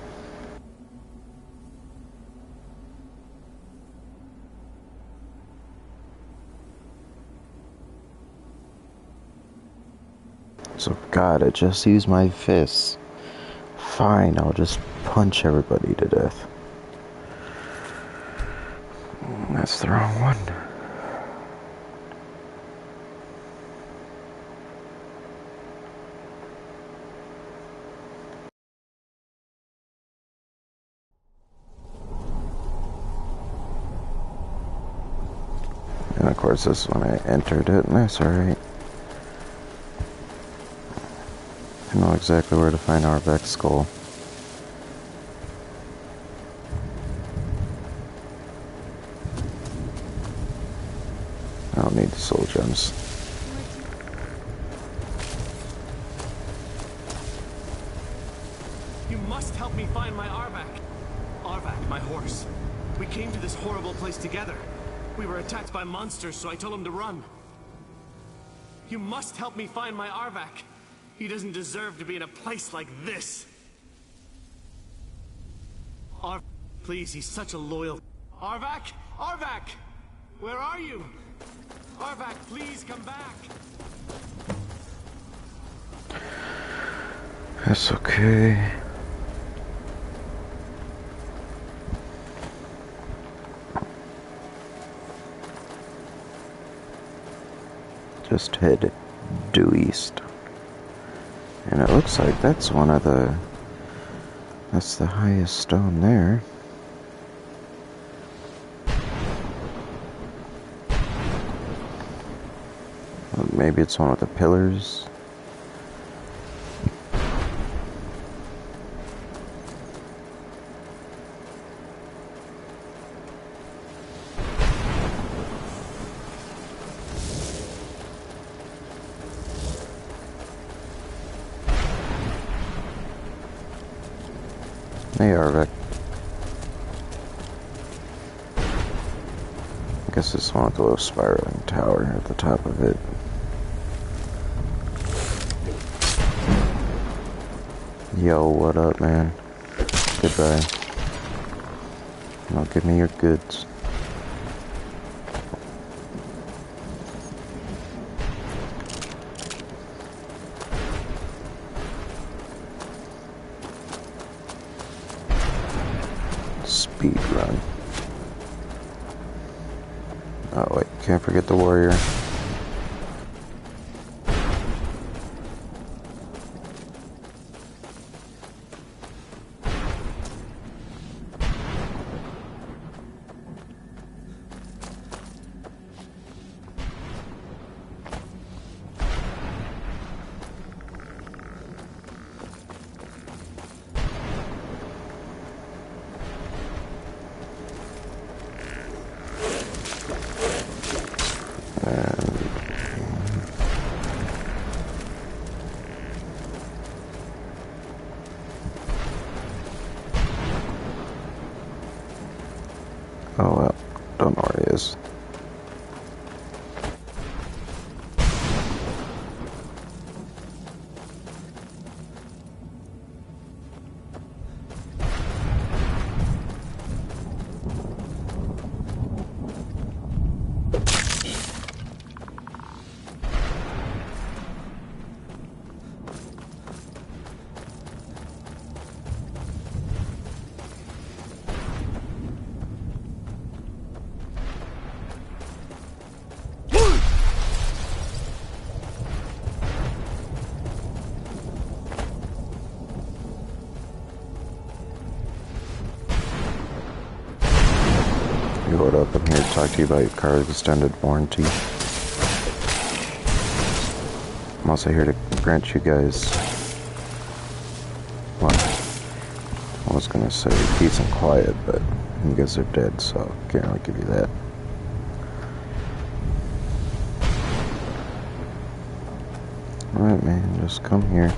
So God, I just use my fists. Fine, I'll just punch everybody to death. That's the wrong one. And of course this is when I entered it, and that's alright. I know exactly where to find Arvek's skull. I don't need the soul gems. You must help me find my Arvak. Arvak, my horse. We came to this horrible place together. We were attacked by monsters, so I told him to run. You must help me find my Arvak. He doesn't deserve to be in a place like this. Please, he's such a loyal... Arvak! Arvak! Where are you? Arvak, please come back! That's okay. Just head due east. And it looks like that's one of the... That's the highest stone there. Well, maybe it's one of the pillars. Hey, Arvek. I guess it's one with the little spiraling tower at the top of it. Yo, what up, man? Goodbye. Now give me your goods. Speed run. Oh wait, can't forget the warrior. Oh well, don't know where it is. What up? I'm here to talk to you about your car's extended warranty. I'm also here to grant you guys, well, I was gonna say peace and quiet, but you guys are dead, so I can't really give you that. Alright, man, just come here.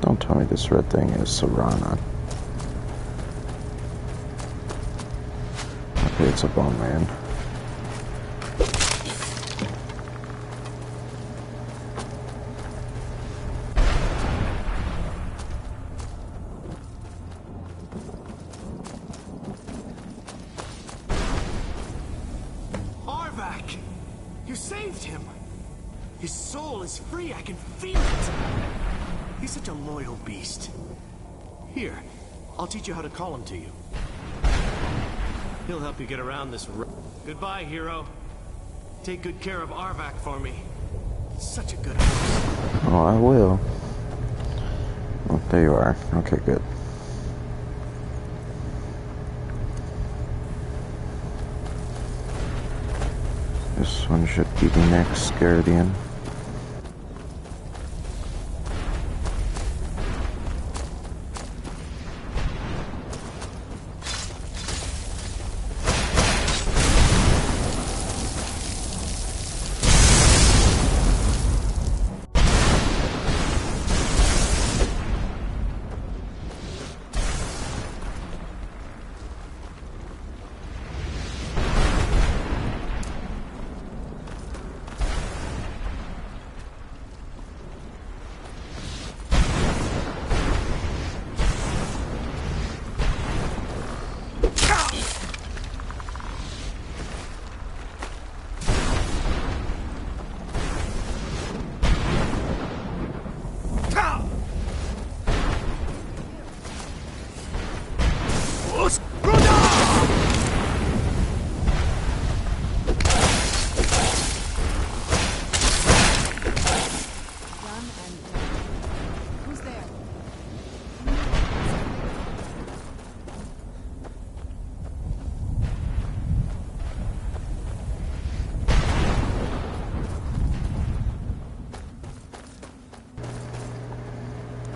Don't tell me this red thing is Serana. Okay, it's a bone man. Arvak! You saved him! His soul is free, I can feel it! He's such a loyal beast. Here, I'll teach you how to call him to you. He'll help you get around this Goodbye, hero. Take good care of Arvak for me. Such a good horse. Oh, I will. Oh, there you are. Okay, good. This one should be the next Guardian.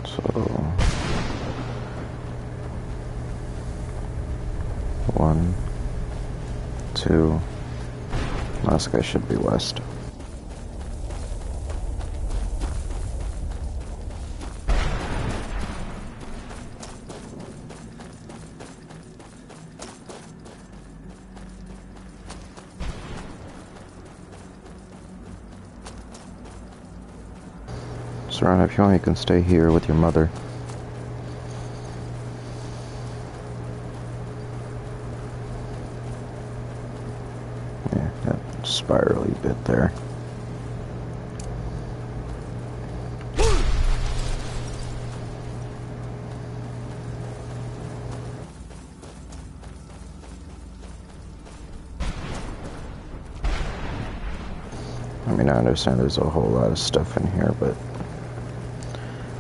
So 1, 2. Last guy should be west. Serana, if you want, you can stay here with your mother. Yeah, that spirally bit there. I mean, I understand there's a whole lot of stuff in here, but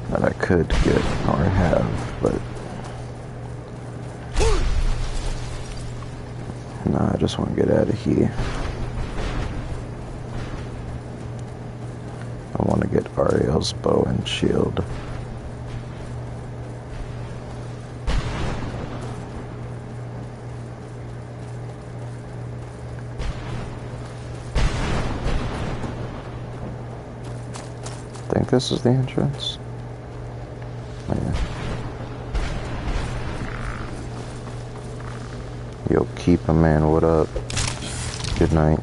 that I could get or have, but no, I just want to get out of here. I want to get Ariel's bow and shield. I think this is the entrance. Oh, yeah. Yo, keep a man, what up? Good night.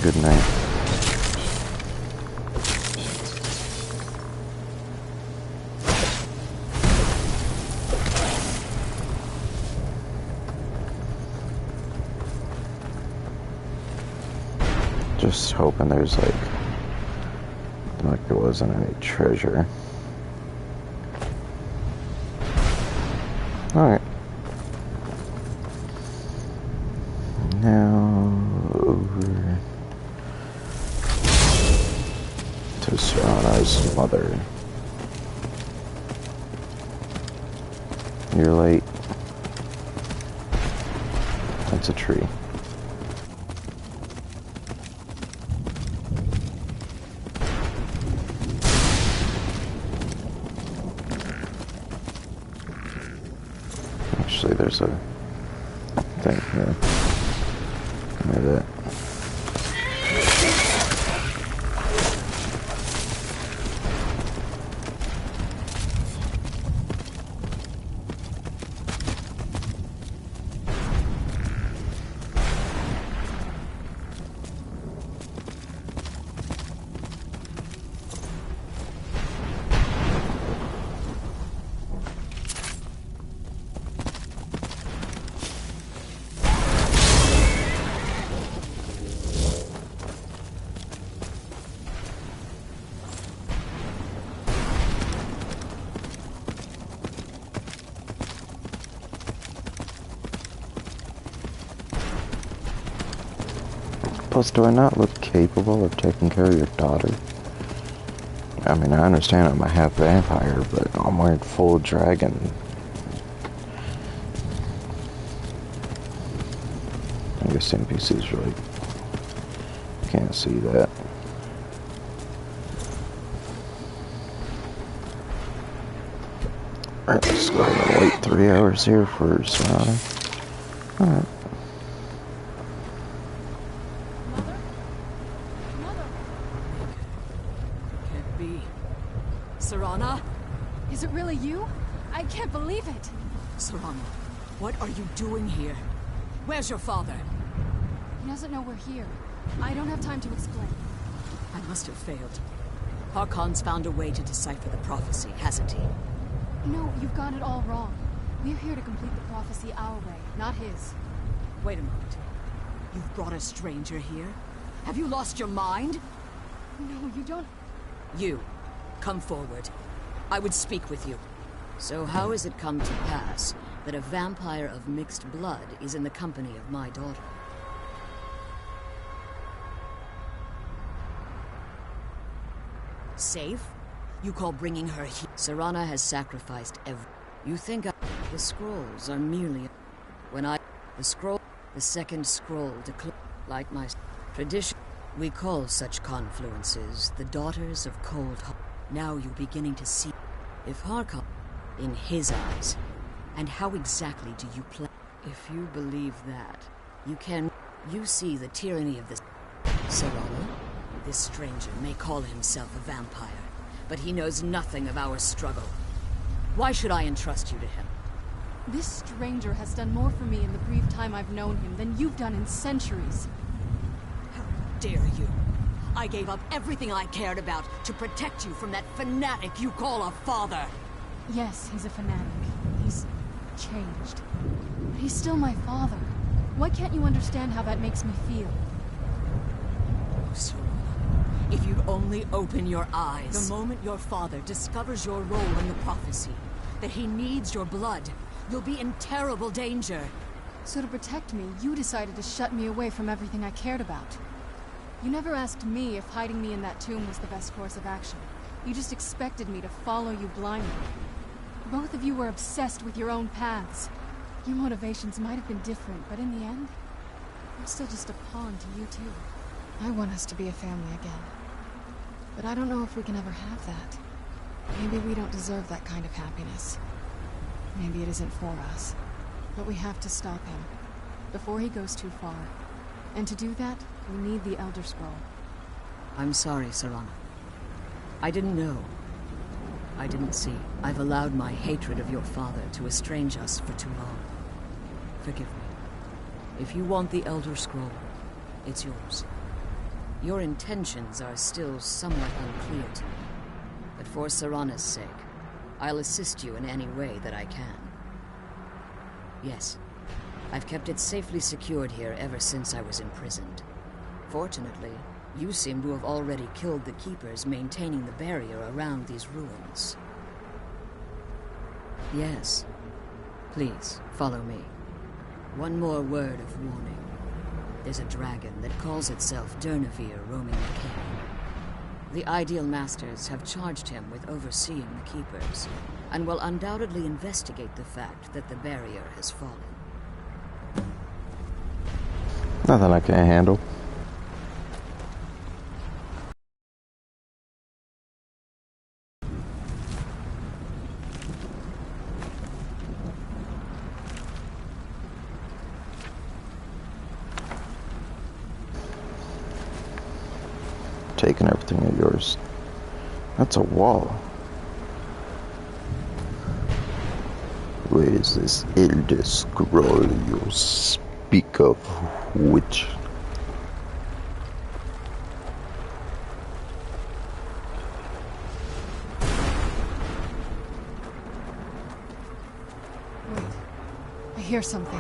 Good night. Just hoping there's like there wasn't any treasure. Alright. Now over to Serana's mother. You're late. That's a tree. Actually, there's a thing here. Look at that. Plus, do I not look capable of taking care of your daughter? I mean, I understand I'm a half vampire, but I'm wearing full dragon. I guess NPCs really can't see that. Alright, let's go ahead and wait 3 hours here for Serana. Alright. Serana? Is it really you? I can't believe it. Serana, what are you doing here? Where's your father? He doesn't know we're here. I don't have time to explain. I must have failed. Harkon's found a way to decipher the prophecy, hasn't he? No, you've got it all wrong. We're here to complete the prophecy our way, not his. Wait a moment. You've brought a stranger here? Have you lost your mind? No, you don't... You. Come forward. I would speak with you. So how has it come to pass that a vampire of mixed blood is in the company of my daughter? Safe? You call bringing her here? Serana has sacrificed You think the scrolls are merely... The second scroll like my tradition. We call such confluences the Daughters of Cold Heart. Now you're beginning to see if Harkon in his eyes. And how exactly do you play? If you believe that, you see the tyranny of this. Serana, this stranger may call himself a vampire, but he knows nothing of our struggle. Why should I entrust you to him? This stranger has done more for me in the brief time I've known him than you've done in centuries. How dare you? I gave up everything I cared about to protect you from that fanatic you call a father. Yes, he's a fanatic. He's changed. But he's still my father. Why can't you understand how that makes me feel? Oh, Serana, if you'd only open your eyes. The moment your father discovers your role in the prophecy, that he needs your blood, you'll be in terrible danger. So to protect me, you decided to shut me away from everything I cared about. You never asked me if hiding me in that tomb was the best course of action. You just expected me to follow you blindly. Both of you were obsessed with your own paths. Your motivations might have been different, but in the end, I'm still just a pawn to you two. I want us to be a family again. But I don't know if we can ever have that. Maybe we don't deserve that kind of happiness. Maybe it isn't for us. But we have to stop him, before he goes too far. And to do that, we need the Elder Scroll. I'm sorry, Serana. I didn't know. I didn't see. I've allowed my hatred of your father to estrange us for too long. Forgive me. If you want the Elder Scroll, it's yours. Your intentions are still somewhat unclear to me. But for Serana's sake, I'll assist you in any way that I can. Yes, I've kept it safely secured here ever since I was imprisoned. Fortunately, you seem to have already killed the keepers maintaining the barrier around these ruins. Yes. Please, follow me. One more word of warning. There's a dragon that calls itself Durnevere roaming the camp. The Ideal Masters have charged him with overseeing the keepers, and will undoubtedly investigate the fact that the barrier has fallen. Nothing I can't handle. Taking everything of yours. That's a wall. Where is this Elder Scroll you speak of, witch? Wait. I hear something.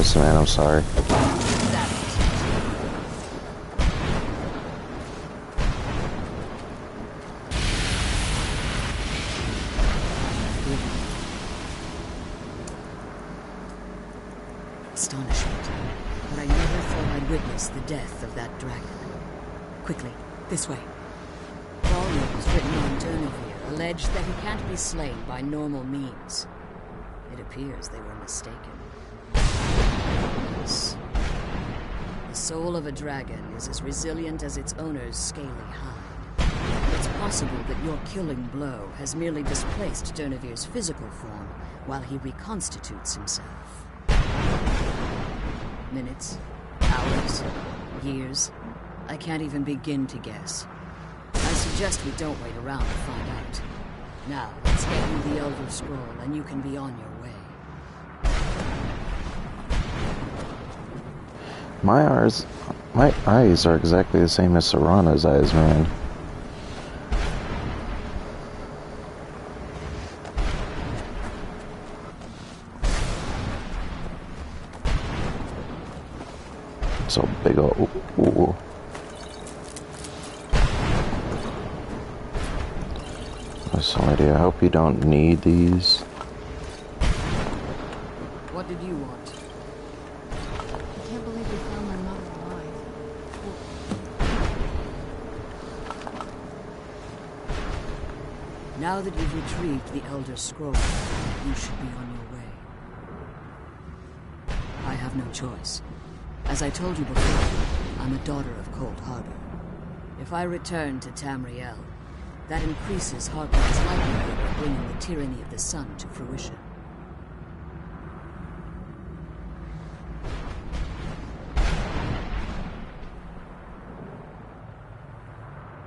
this, man. I'm sorry. Astonishment. But I never thought I'd witness the death of that dragon. Quickly, this way. Volumes written on Durnevere allege that he can't be slain by normal means. It appears they were mistaken. Yes. The soul of a dragon is as resilient as its owner's scaly hide. It's possible that your killing blow has merely displaced Durnevere's physical form while he reconstitutes himself. Minutes, hours, years. I can't even begin to guess. I suggest we don't wait around to find out. Now, let's get you the Elder Scroll and you can be on your way. My eyes are exactly the same as Serana's eyes, man. So big ol' ooh. Somebody, I hope you don't need these. What did you want? I can't believe we found my mother alive. Now that you've retrieved the Elder Scroll, you should be on your way. I have no choice. As I told you before, I'm a daughter of Cold Harbor. If I return to Tamriel, that increases Harkon's likelihood of bringing the tyranny of the sun to fruition.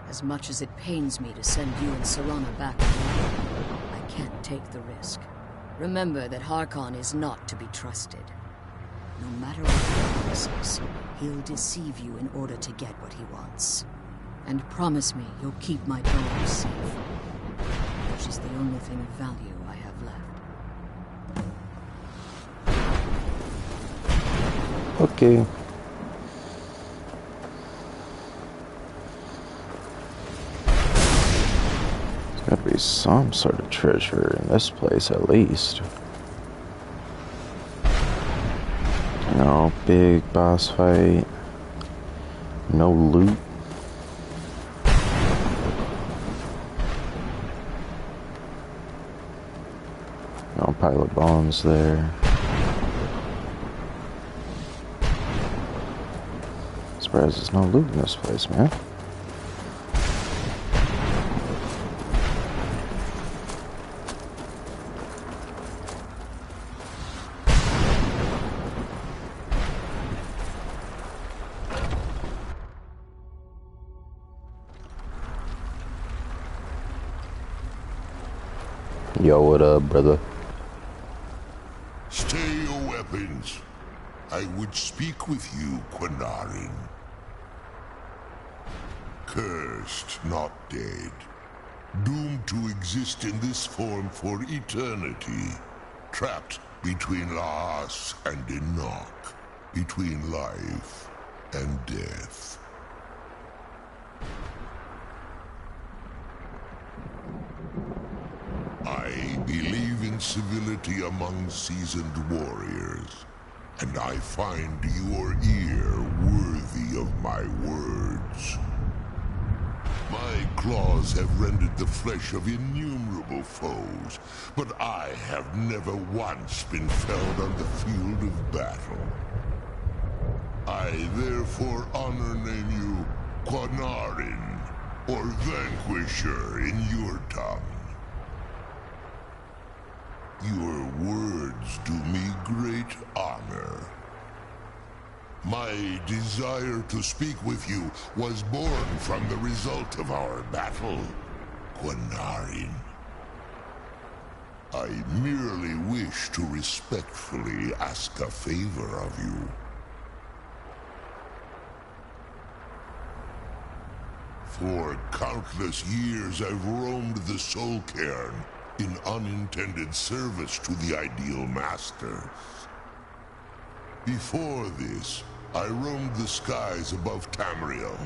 As much as it pains me to send you and Serana back alone, I can't take the risk. Remember that Harkon is not to be trusted. No matter what he promises, he'll deceive you in order to get what he wants. And promise me you'll keep my daughter safe. She's the only thing of value I have left. Okay. There's gotta be some sort of treasure in this place at least. You know, big boss fight. No loot. No pile of bones there. Surprised there's no loot in this place, man. Yo, what up, brother? Stay your weapons. I would speak with you, Quinarin. Cursed, not dead. Doomed to exist in this form for eternity. Trapped between Laas and Enoch. Between life and death. I believe in civility among seasoned warriors, and I find your ear worthy of my words. My claws have rended the flesh of innumerable foes, but I have never once been felled on the field of battle. I therefore honor name you Quinarin, or Vanquisher in your tongue. Your words do me great honor. My desire to speak with you was born from the result of our battle, Quinarin. I merely wish to respectfully ask a favor of you. For countless years I've roamed the Soul Cairn in unintended service to the Ideal Masters. Before this, I roamed the skies above Tamriel.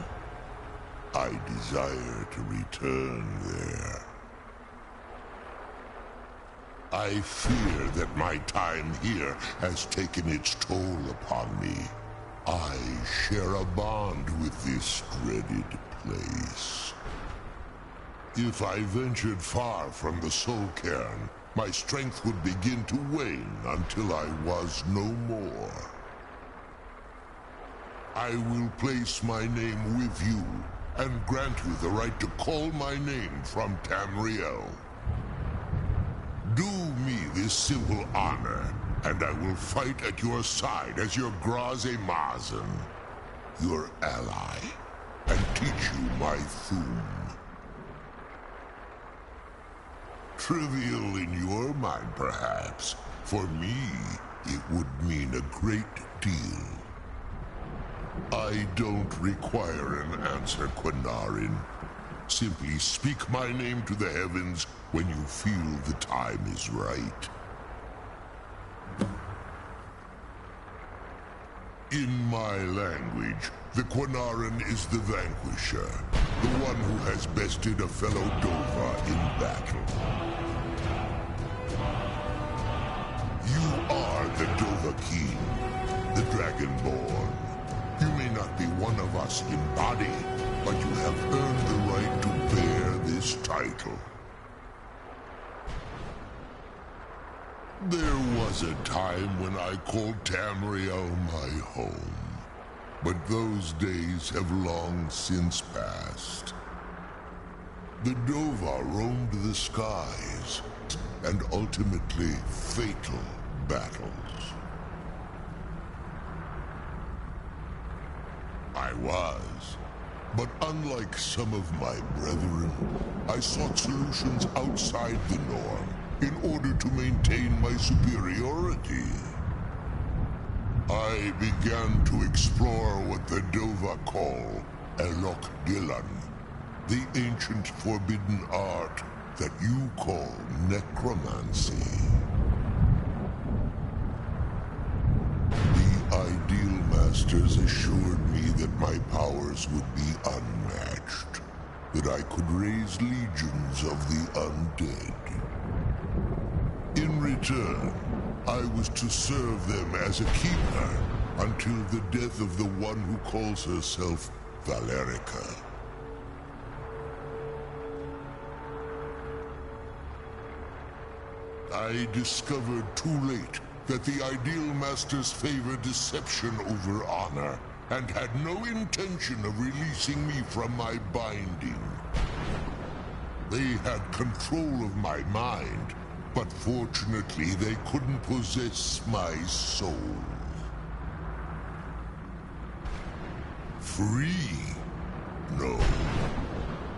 I desire to return there. I fear that my time here has taken its toll upon me. I share a bond with this dreaded place. If I ventured far from the Soul Cairn, my strength would begin to wane until I was no more. I will place my name with you and grant you the right to call my name from Tamriel. Do me this simple honor, and I will fight at your side as your Graze Mazen, your ally, and teach you my Thum. Trivial in your mind, perhaps. For me, it would mean a great deal. I don't require an answer, Quinarin. Simply speak my name to the heavens when you feel the time is right. In my language, the Quinarin is the vanquisher, the one who has bested a fellow Dova in battle. You are the Dova King, the Dragonborn. You may not be one of us in body, but you have earned the right to bear this title. There was a time when I called Tamriel my home, but those days have long since passed. The Dova roamed the skies, and ultimately fatal battles. I was, but unlike some of my brethren, I sought solutions outside the norm in order to maintain my superiority. I began to explore what the Dova call Elok Dylan, the ancient forbidden art that you call necromancy. The Ideal Masters assured me that my powers would be unmatched, that I could raise legions of the undead. In return, I was to serve them as a keeper until the death of the one who calls herself Valerica. I discovered too late that the Ideal Masters favor deception over honor, and had no intention of releasing me from my binding. They had control of my mind, but fortunately they couldn't possess my soul. Free? No.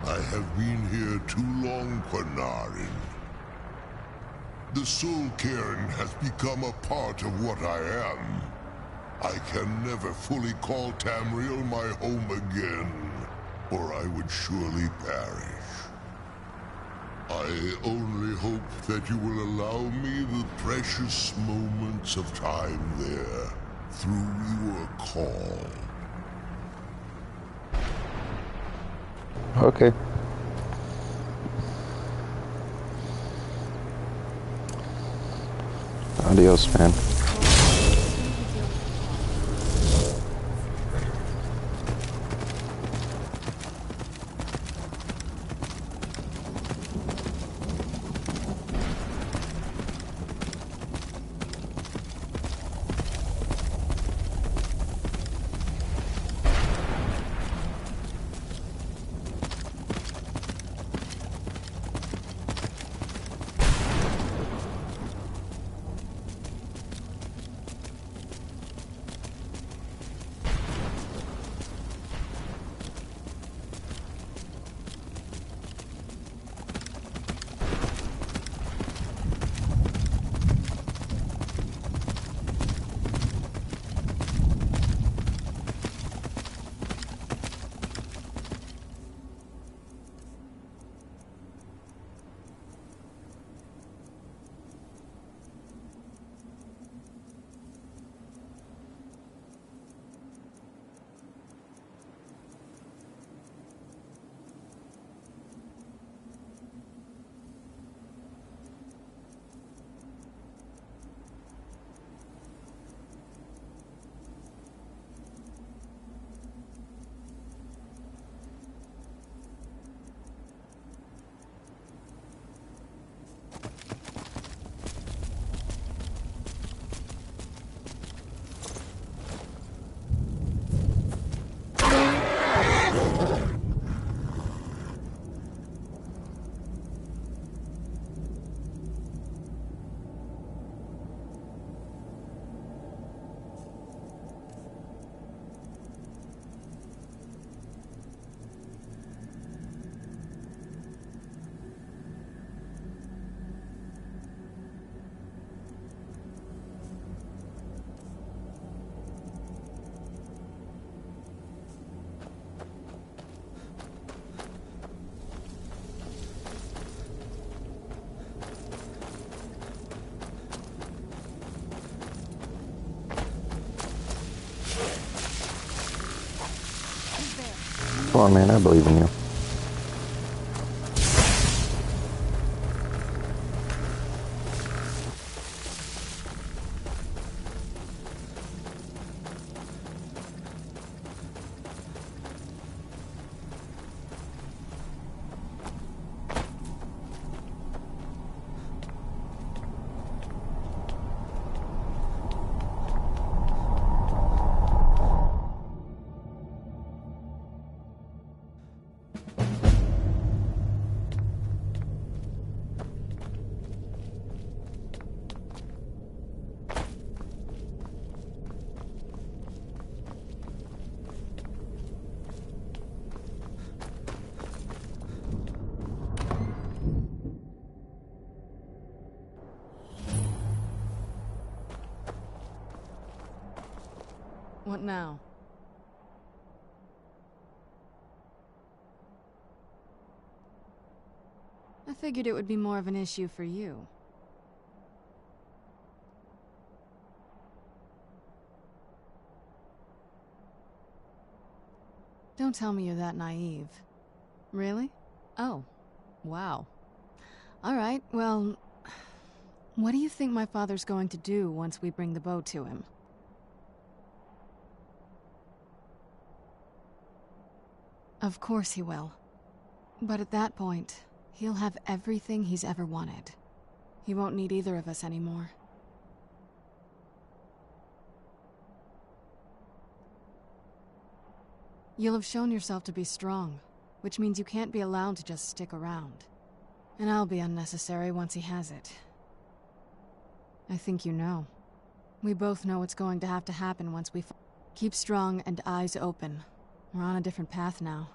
I have been here too long, Quinarin. The Soul Cairn has become a part of what I am. I can never fully call Tamriel my home again, or I would surely perish. I only hope that you will allow me the precious moments of time there, through your call. Okay. Adios, man. on, man. I believe in you. What now? I figured it would be more of an issue for you. Don't tell me you're that naive. Really? Oh. Wow. Alright, well... What do you think my father's going to do once we bring the bow to him? Of course he will. But at that point, he'll have everything he's ever wanted. He won't need either of us anymore. You'll have shown yourself to be strong, which means you can't be allowed to just stick around. And I'll be unnecessary once he has it. I think you know. We both know what's going to have to happen once we keep strong and eyes open. We're on a different path now.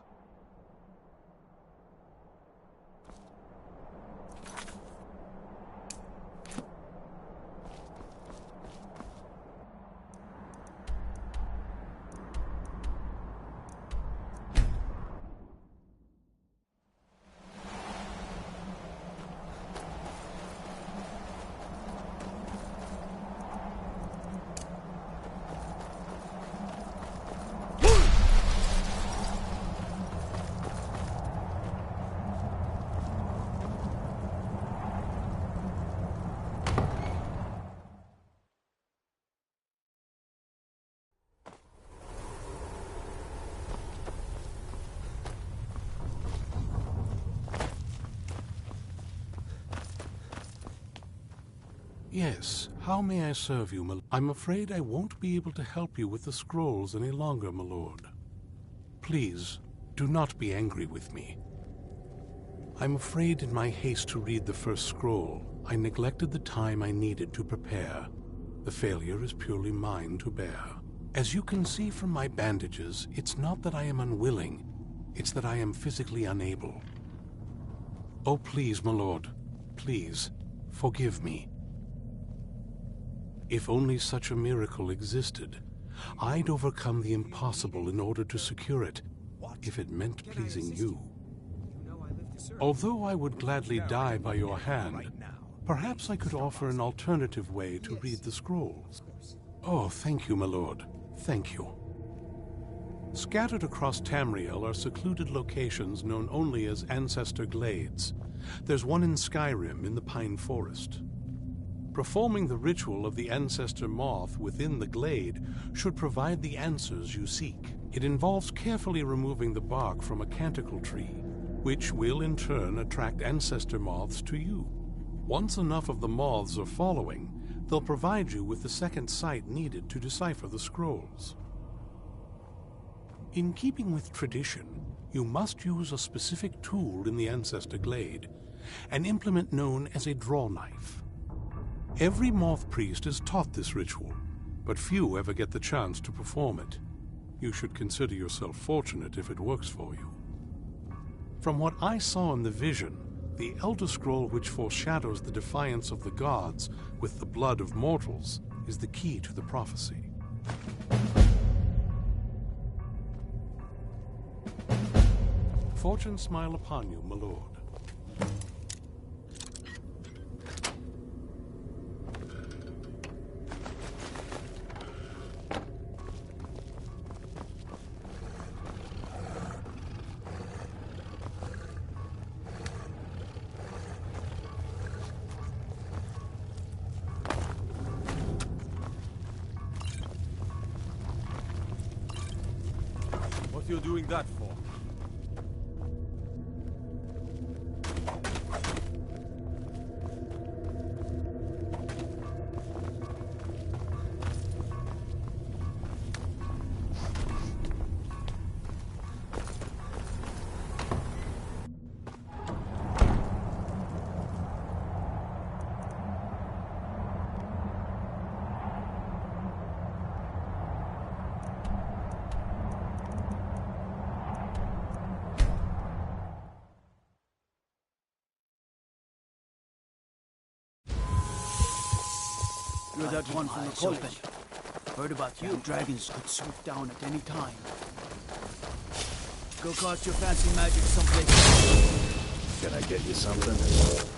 Yes, how may I serve you, my... I'm afraid I won't be able to help you with the scrolls any longer, my lord. Please, do not be angry with me. I'm afraid in my haste to read the first scroll, I neglected the time I needed to prepare. The failure is purely mine to bear. As you can see from my bandages, it's not that I am unwilling, it's that I am physically unable. Oh, please, my lord, please, forgive me. If only such a miracle existed, I'd overcome the impossible in order to secure it, if it meant pleasing you. Although I would gladly die by your hand, perhaps I could offer an alternative way to read the scrolls. Oh, thank you, my lord. Thank you. Scattered across Tamriel are secluded locations known only as Ancestor Glades. There's one in Skyrim in the Pine Forest. Performing the ritual of the Ancestor Moth within the glade should provide the answers you seek. It involves carefully removing the bark from a canticle tree, which will in turn attract Ancestor Moths to you. Once enough of the moths are following, they'll provide you with the second sight needed to decipher the scrolls. In keeping with tradition, you must use a specific tool in the Ancestor Glade, an implement known as a draw knife. Every moth priest is taught this ritual, but few ever get the chance to perform it. You should consider yourself fortunate if it works for you. From what I saw in the vision, the Elder Scroll which foreshadows the defiance of the gods with the blood of mortals is the key to the prophecy. Fortune smile upon you, my lord. earth you're doing that for? You're that one from the college. Heard about you. Dragons could swoop down at any time. Go cast your fancy magic someplace. Can I get you something?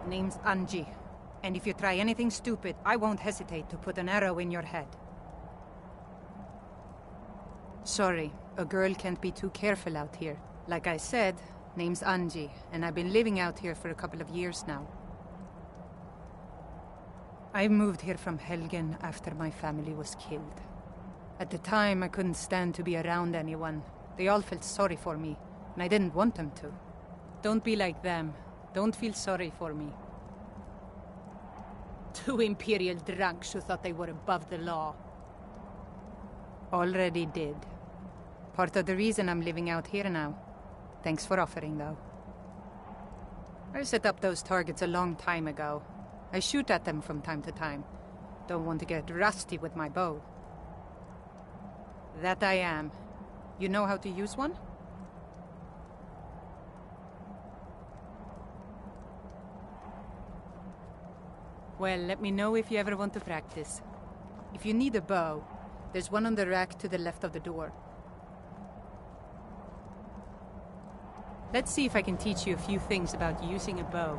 Name's Anji, and if you try anything stupid, I won't hesitate to put an arrow in your head. Sorry, a girl can't be too careful out here. Like I said, name's Anji, and I've been living out here for a couple of years now. I moved here from Helgen after my family was killed. At the time, I couldn't stand to be around anyone. They all felt sorry for me, and I didn't want them to. Don't be like them. Don't feel sorry for me. Two Imperial drunks who thought they were above the law. Already did. Part of the reason I'm living out here now. Thanks for offering, though. I set up those targets a long time ago. I shoot at them from time to time. Don't want to get rusty with my bow. That I am. You know how to use one? Well, let me know if you ever want to practice. If you need a bow, there's one on the rack to the left of the door. Let's see if I can teach you a few things about using a bow.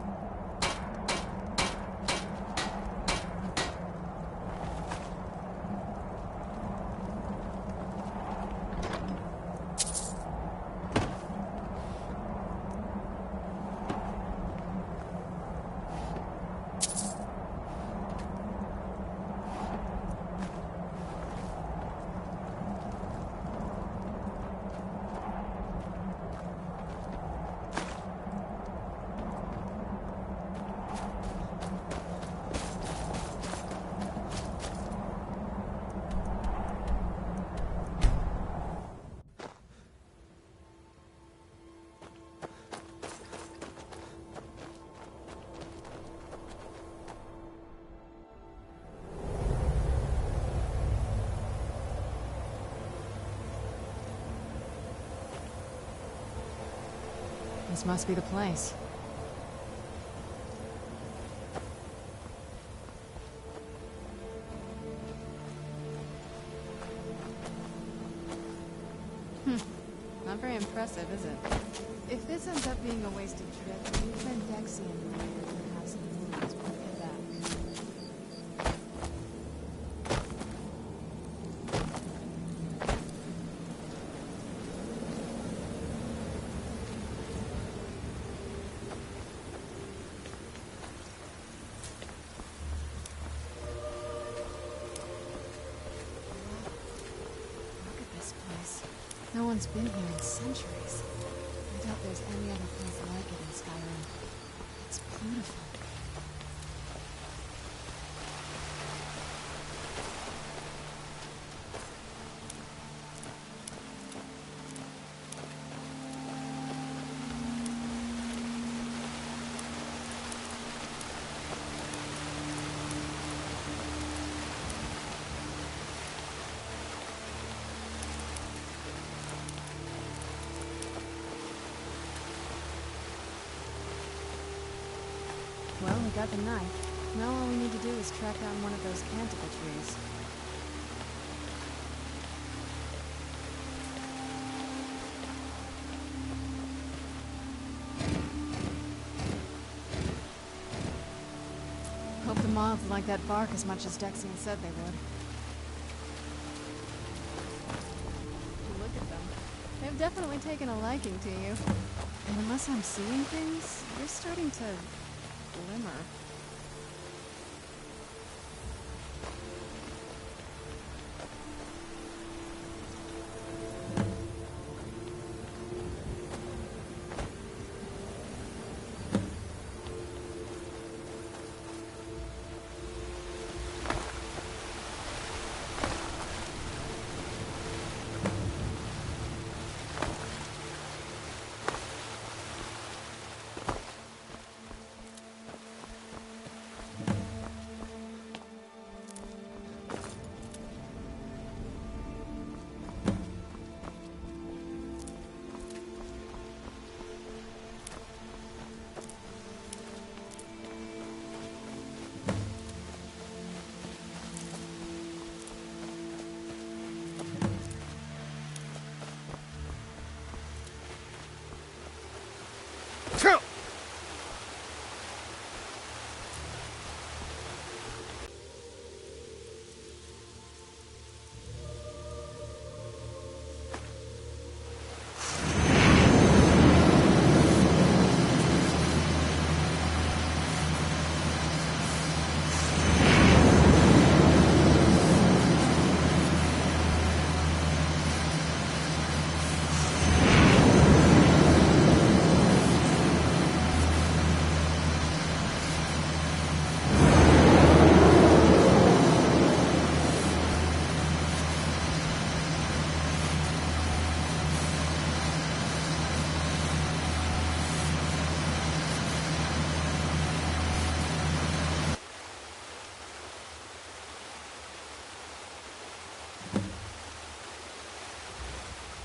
This must be the place. Not very impressive, is it? If this ends up being a wasted trip, my friend Dexian and I are gonna have some movies when we get back. Look at this place. No one's been here in centuries. I doubt there's any other place like it in Skyrim. It's beautiful. Well, we got the knife. Now all we need to do is track down one of those canticle trees. Hope the moths like that bark as much as Dexian said they would. Look at them. They've definitely taken a liking to you. And unless I'm seeing things, they're starting to glimmer.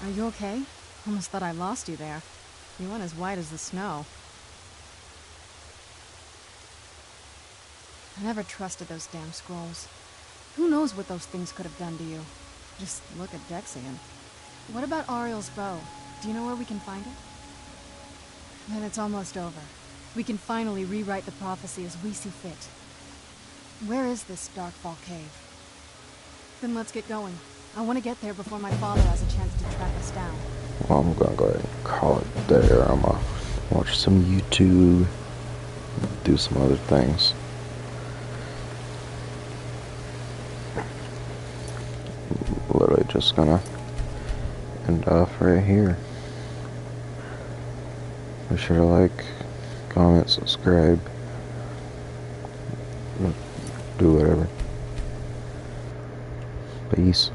Are you okay? Almost thought I lost you there. You went as white as the snow. I never trusted those damn scrolls. Who knows what those things could have done to you? Just look at Dexian. What about Ariel's bow? Do you know where we can find it? Then it's almost over. We can finally rewrite the prophecy as we see fit. Where is this Darkfall cave? Then let's get going. I want to get there before my father has a chance to track us down. Well, I'm gonna go ahead and call it there. I'm gonna watch some YouTube, do some other things. Literally just gonna end off right here. Be sure to like, comment, subscribe, do whatever. Peace.